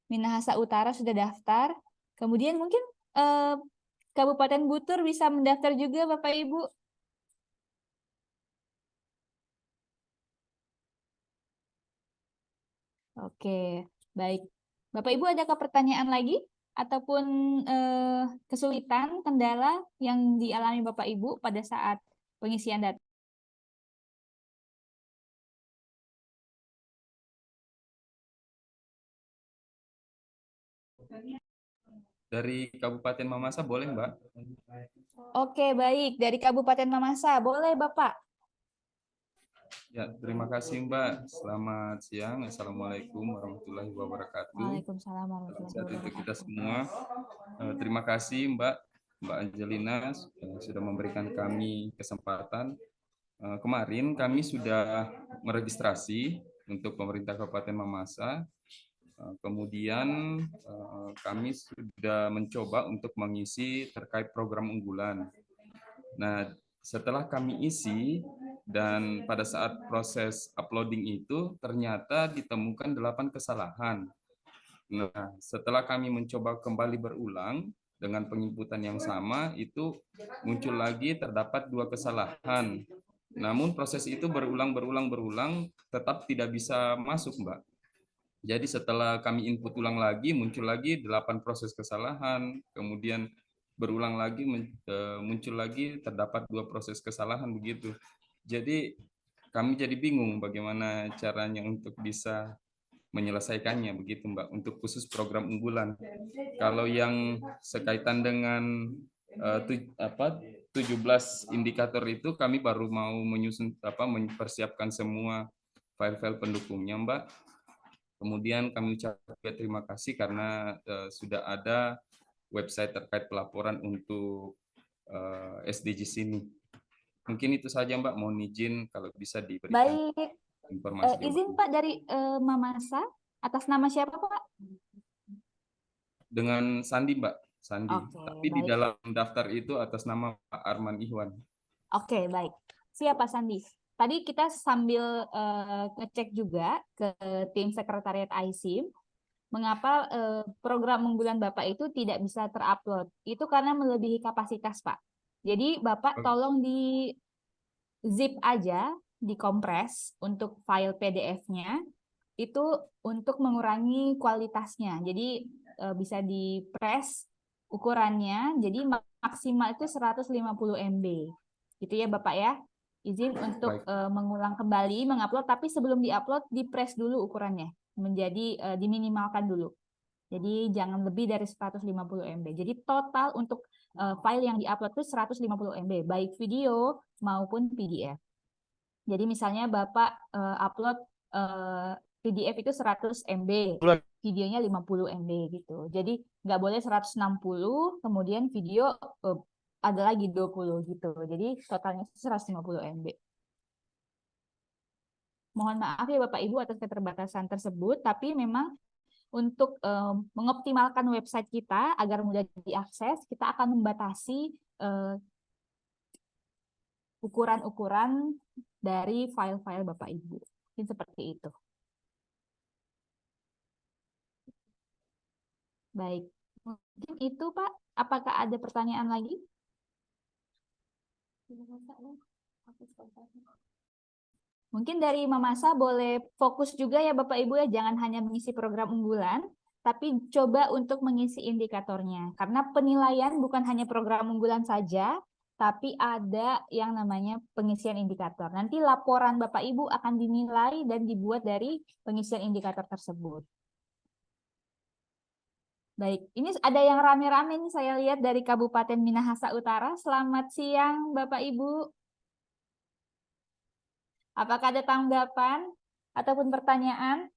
Minahasa Utara sudah daftar. Kemudian mungkin Kabupaten Butur bisa mendaftar juga Bapak Ibu. Oke, baik. Bapak Ibu adakah pertanyaan lagi ataupun kesulitan, kendala yang dialami Bapak Ibu pada saat pengisian data? Dari Kabupaten Mamasa boleh Mbak? Oke, baik. Dari Kabupaten Mamasa, boleh Bapak? Ya, terima kasih Mbak. Selamat siang. Assalamualaikum warahmatullahi wabarakatuh. Waalaikumsalam warahmatullahi Sehat untuk kita wabarakatuh. semua. Terima kasih Mbak Angelina sudah memberikan kami kesempatan. Kemarin kami sudah meregistrasi untuk pemerintah Kabupaten Mamasa Kemudian kami sudah mencoba untuk mengisi terkait program unggulan. Nah, setelah kami isi dan pada saat proses uploading itu ternyata ditemukan 8 kesalahan. Nah, setelah kami mencoba kembali berulang dengan penginputan yang sama, itu muncul lagi terdapat 2 kesalahan. Namun proses itu berulang, tetap tidak bisa masuk, Mbak. Jadi setelah kami input ulang lagi, muncul lagi 8 proses kesalahan, kemudian berulang lagi, muncul lagi terdapat 2 proses kesalahan begitu. Jadi kami jadi bingung bagaimana caranya untuk bisa menyelesaikannya begitu Mbak, untuk khusus program unggulan. Kalau yang sekaitan dengan 17 indikator itu kami baru mau mempersiapkan semua file-file pendukungnya Mbak. Kemudian kami ucapkan terima kasih karena sudah ada website terkait pelaporan untuk SDGs ini. Mungkin itu saja Mbak, mohon izin kalau bisa diberikan Baik, informasi. izin Pak dari Mamasa, atas nama siapa Pak? Dengan Sandi Mbak, Sandi. Oke, Tapi di baik. dalam daftar itu atas nama Pak Arman Ihwan. Oke, baik. Siapa Sandi? Tadi kita sambil ngecek juga ke tim sekretariat ISIM, mengapa program unggulan Bapak itu tidak bisa terupload. Itu karena melebihi kapasitas, Pak. Jadi Bapak tolong di zip aja, dikompres untuk file PDF-nya, itu untuk mengurangi kualitasnya. Jadi bisa di-press ukurannya, jadi maksimal itu 150 MB. Gitu ya Bapak ya. Izin untuk mengulang kembali, mengupload, tapi sebelum di-upload, di-press dulu ukurannya. Menjadi diminimalkan dulu. Jadi jangan lebih dari 150 MB. Jadi total untuk file yang di-upload itu 150 MB, baik video maupun PDF. Jadi misalnya Bapak upload PDF itu 100 MB, videonya 50 MB gitu. Jadi nggak boleh 160, kemudian video ada lagi 20 gitu. Jadi totalnya 150 MB. Mohon maaf ya Bapak Ibu atas keterbatasan tersebut, tapi memang untuk mengoptimalkan website kita agar mudah diakses, kita akan membatasi ukuran-ukuran dari file-file Bapak Ibu. Mungkin seperti itu. Baik, mungkin itu Pak. Apakah ada pertanyaan lagi? Mungkin dari Mamasa boleh fokus juga ya Bapak Ibu ya, jangan hanya mengisi program unggulan, tapi coba untuk mengisi indikatornya. Karena penilaian bukan hanya program unggulan saja, tapi ada yang namanya pengisian indikator. Nanti laporan Bapak Ibu akan dinilai dan dibuat dari pengisian indikator tersebut. Baik, ini ada yang rame-rame nih saya lihat dari Kabupaten Minahasa Utara. Selamat siang Bapak Ibu. Apakah ada tanggapan ataupun pertanyaan?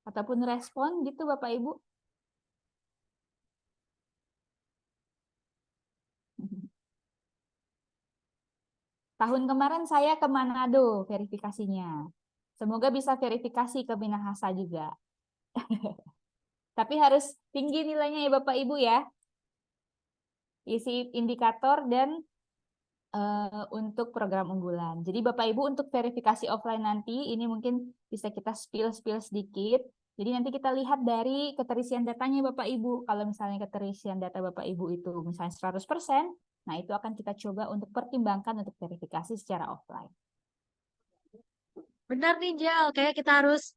Ataupun respon gitu Bapak Ibu? Tahun kemarin saya ke Manado verifikasinya. Semoga bisa verifikasi ke Minahasa juga. Tapi harus tinggi nilainya ya Bapak Ibu ya. Isi indikator dan untuk program unggulan. Jadi Bapak Ibu untuk verifikasi offline nanti ini mungkin bisa kita spill sedikit. Jadi nanti kita lihat dari keterisian datanya Bapak Ibu. Kalau misalnya keterisian data Bapak Ibu itu misalnya 100%, nah itu akan kita coba untuk pertimbangkan untuk verifikasi secara offline. Benar nih Jel, kayak kita harus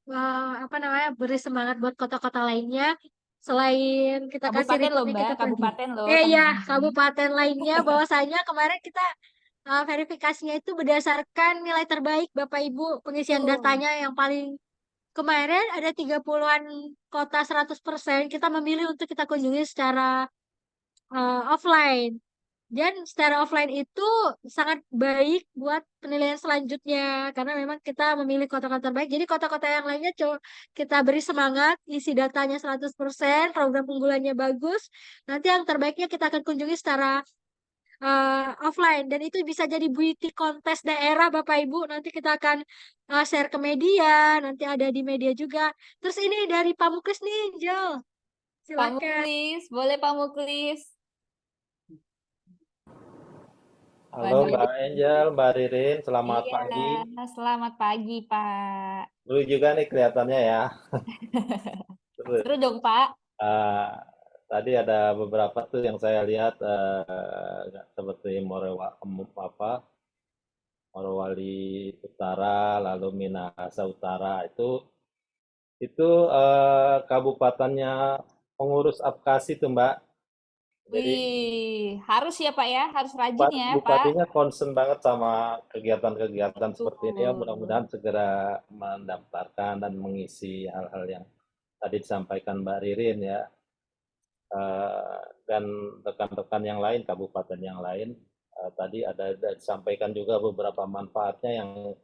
beri semangat buat kota-kota lainnya selain kita kasih Kabupaten loh reportnya Mbak, kita pergi. kabupaten loh. Iya, kabupaten lainnya bahwasanya kemarin kita verifikasinya itu berdasarkan nilai terbaik Bapak Ibu, pengisian datanya yang paling kemarin ada 30-an kota 100%, kita memilih untuk kita kunjungi secara offline. Dan secara offline itu sangat baik buat penilaian selanjutnya karena memang kita memilih kota-kota terbaik. Jadi kota-kota yang lainnya kita beri semangat, isi datanya 100%, program unggulannya bagus. Nanti yang terbaiknya kita akan kunjungi secara offline, dan itu bisa jadi beauty contest daerah Bapak Ibu. Nanti kita akan share ke media, nanti ada di media juga. Terus ini dari Pak Muklis nih, Angel. Pak Silakan. Muklis, boleh Pak Muklis. Halo Mbak Angel, Mbak Ririn, selamat Iya, pagi. selamat pagi Pak. Dulu juga nih kelihatannya ya. Terus, Seru dong Pak. tadi ada beberapa tuh yang saya lihat seperti Morowali Utara, lalu Minahasa Utara itu kabupatennya pengurus Apkasi tuh Mbak. Jadi Wih, harus ya Pak ya, harus rajin ya Pak. bupatinya concern banget sama kegiatan-kegiatan seperti ini ya. Betul. Mudah-mudahan segera mendaftarkan dan mengisi hal-hal yang tadi disampaikan Mbak Ririn ya. Dan rekan-rekan yang lain, kabupaten yang lain, tadi ada disampaikan juga beberapa manfaatnya yang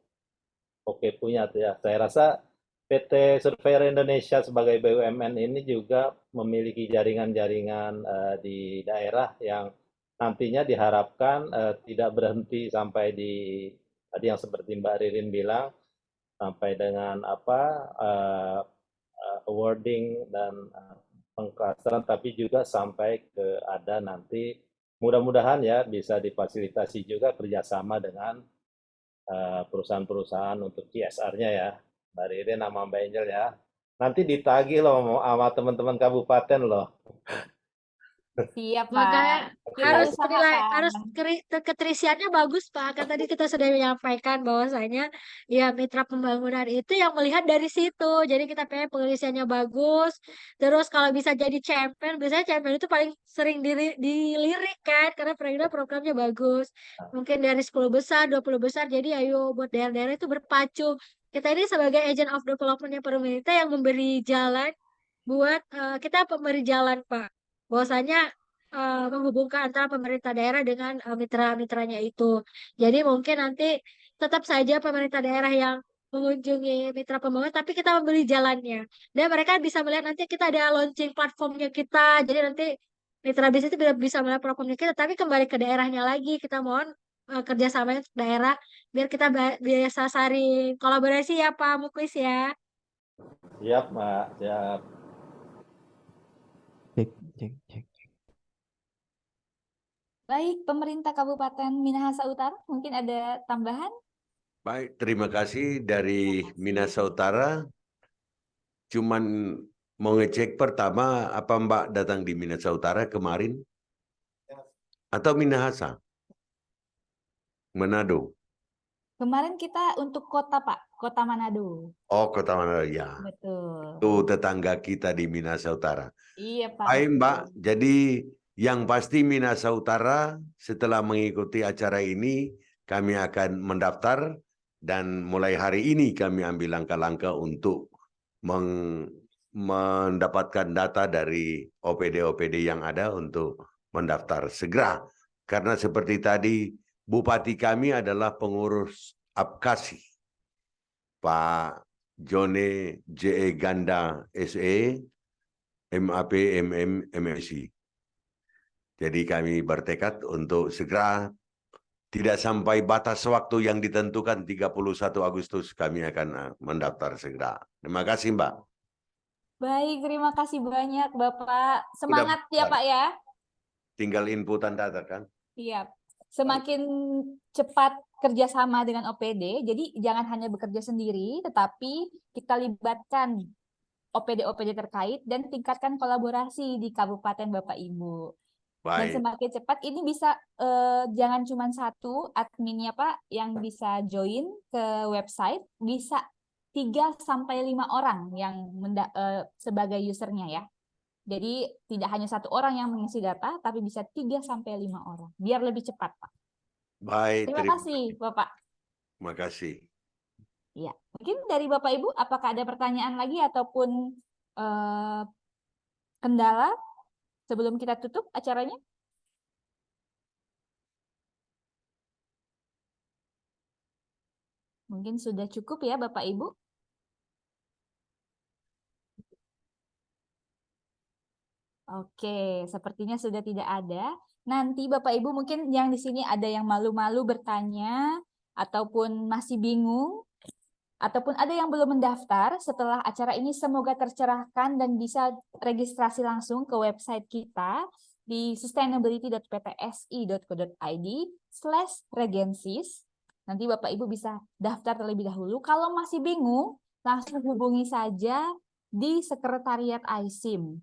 oke punya tuh ya. Saya rasa PT Surveyor Indonesia sebagai BUMN ini juga memiliki jaringan-jaringan di daerah yang nantinya diharapkan tidak berhenti sampai di tadi yang seperti Mbak Ririn bilang, sampai dengan awarding dan pengklasteran, tapi juga sampai ke ada nanti mudah-mudahan ya bisa difasilitasi juga kerjasama dengan perusahaan-perusahaan untuk CSR-nya ya, Mbak Ririn sama Mbak Angel ya. Nanti ditagih loh sama teman-teman kabupaten loh. Siap Makanya Pak. Kita harus usahakan. keterisiannya bagus Pak. Kan tadi kita sudah menyampaikan bahwasanya ya mitra pembangunan itu yang melihat dari situ. Jadi kita pengen pengisiannya bagus. Terus kalau bisa jadi champion, biasanya champion itu paling sering dilirik kan karena programnya bagus. Mungkin dari 10 besar, 20 besar. Jadi ayo buat daerah-daerah itu berpacu. Kita ini sebagai agent of development-nya pemerintah yang memberi jalan buat kita pemberi jalan Pak, bahwasanya menghubungkan antara pemerintah daerah dengan mitra-mitranya itu. Jadi mungkin nanti tetap saja pemerintah daerah yang mengunjungi mitra pembangunan, tapi kita membeli jalannya. Dan mereka bisa melihat nanti kita ada launching platformnya kita. Jadi nanti mitra bisnis itu bisa melihat platformnya kita, tapi kembali ke daerahnya lagi. Kita mohon kerjasama untuk daerah biar kita biasa saring kolaborasi ya Pak Muklis ya. Siap Mbak, siap. Cek. Baik, pemerintah Kabupaten Minahasa Utara mungkin ada tambahan? Baik, terima kasih dari Minahasa Utara. Cuman mau ngecek pertama, apa Mbak datang di Minahasa Utara kemarin? Atau Minahasa? Manado? Kemarin kita untuk kota Pak, Kota Manado. Oh, Kota Manado, ya. Betul. Itu tetangga kita di Minahasa Utara. Iya Pak. Baik betul. Mbak, jadi yang pasti Minahasa Utara setelah mengikuti acara ini, kami akan mendaftar dan mulai hari ini kami ambil langkah-langkah untuk mendapatkan data dari OPD-OPD yang ada untuk mendaftar segera. Karena seperti tadi, Bupati kami adalah pengurus Apkasi, Pak Jone J.E. Ganda SE, MAP MM MSI. Jadi kami bertekad untuk segera, tidak sampai batas waktu yang ditentukan 31 Agustus kami akan mendaftar segera. Terima kasih Mbak. Baik, terima kasih banyak Bapak. Semangat ya Pak ya. Tinggal inputan data kan. Iya. Semakin cepat kerjasama dengan OPD, jadi jangan hanya bekerja sendiri, tetapi kita libatkan OPD-OPD terkait dan tingkatkan kolaborasi di Kabupaten Bapak Ibu. Dan Baik. semakin cepat ini bisa jangan cuma satu adminnya Pak yang bisa join ke website, bisa 3-5 orang yang sebagai usernya ya. Jadi tidak hanya satu orang yang mengisi data, tapi bisa 3-5 orang. Biar lebih cepat Pak. Baik. Terima kasih Bapak. Terima kasih. Ya, mungkin dari Bapak Ibu, apakah ada pertanyaan lagi ataupun kendala sebelum kita tutup acaranya? Mungkin sudah cukup ya Bapak Ibu. Oke, sepertinya sudah tidak ada. nanti Bapak Ibu mungkin yang di sini ada yang malu-malu bertanya ataupun masih bingung ataupun ada yang belum mendaftar setelah acara ini, semoga tercerahkan dan bisa registrasi langsung ke website kita di sustainability.ptsi.co.id/regensis. Nanti Bapak Ibu bisa daftar terlebih dahulu. Kalau masih bingung, langsung hubungi saja di Sekretariat ISIM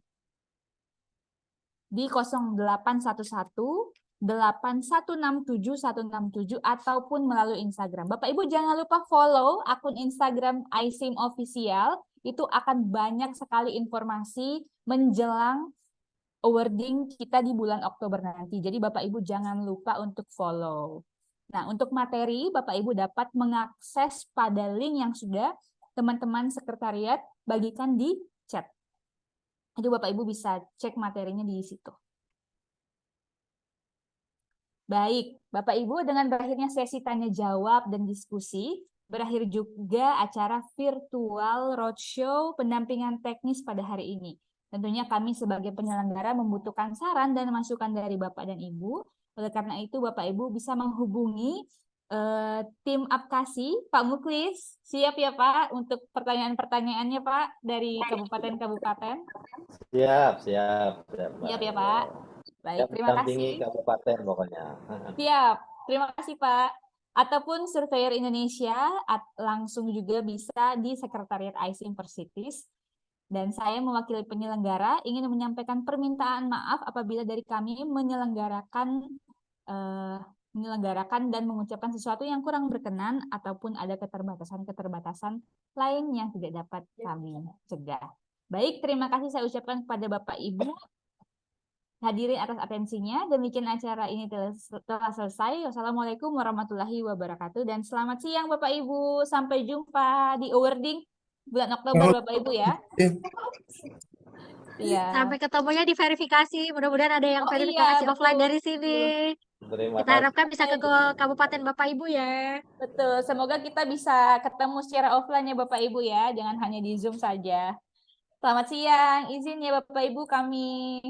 di 0811 8167 167 ataupun melalui Instagram. Bapak Ibu jangan lupa follow akun Instagram ISIM Official, itu akan banyak sekali informasi menjelang awarding kita di bulan Oktober nanti. Jadi Bapak Ibu jangan lupa untuk follow. Nah, untuk materi Bapak Ibu dapat mengakses pada link yang sudah teman-teman sekretariat bagikan di chat. Jadi Bapak Ibu bisa cek materinya di situ. Baik, Bapak Ibu, dengan berakhirnya sesi tanya jawab dan diskusi, berakhir juga acara virtual roadshow pendampingan teknis pada hari ini. Tentunya kami sebagai penyelenggara membutuhkan saran dan masukan dari Bapak dan Ibu. Oleh karena itu Bapak Ibu bisa menghubungi tim Apkasi, Pak Muklis. Siap ya Pak untuk pertanyaan-pertanyaannya Pak dari kabupaten-kabupaten? Siap. Siap ya Pak. Baik, terima kasih. Kabupaten pokoknya. Siap, terima kasih Pak. Ataupun Surveyor Indonesia, langsung juga bisa di Sekretariat ISIM Persitis. Dan saya mewakili penyelenggara ingin menyampaikan permintaan maaf apabila dari kami menyelenggarakan dan mengucapkan sesuatu yang kurang berkenan ataupun ada keterbatasan-keterbatasan lain yang tidak dapat kami cegah. Baik, terima kasih saya ucapkan kepada Bapak Ibu hadirin atas atensinya. Demikian acara ini telah selesai. Wassalamualaikum warahmatullahi wabarakatuh dan selamat siang Bapak Ibu. Sampai jumpa di awarding bulan Oktober Bapak Ibu ya. Iya. Sampai ketemunya di verifikasi. Mudah-mudahan ada yang verifikasi offline dari sini. Kita harapkan bisa ke Kabupaten Bapak Ibu ya. Betul. Semoga kita bisa ketemu secara offline ya Bapak Ibu ya. Jangan hanya di Zoom saja. Selamat siang. Izin ya Bapak Ibu kami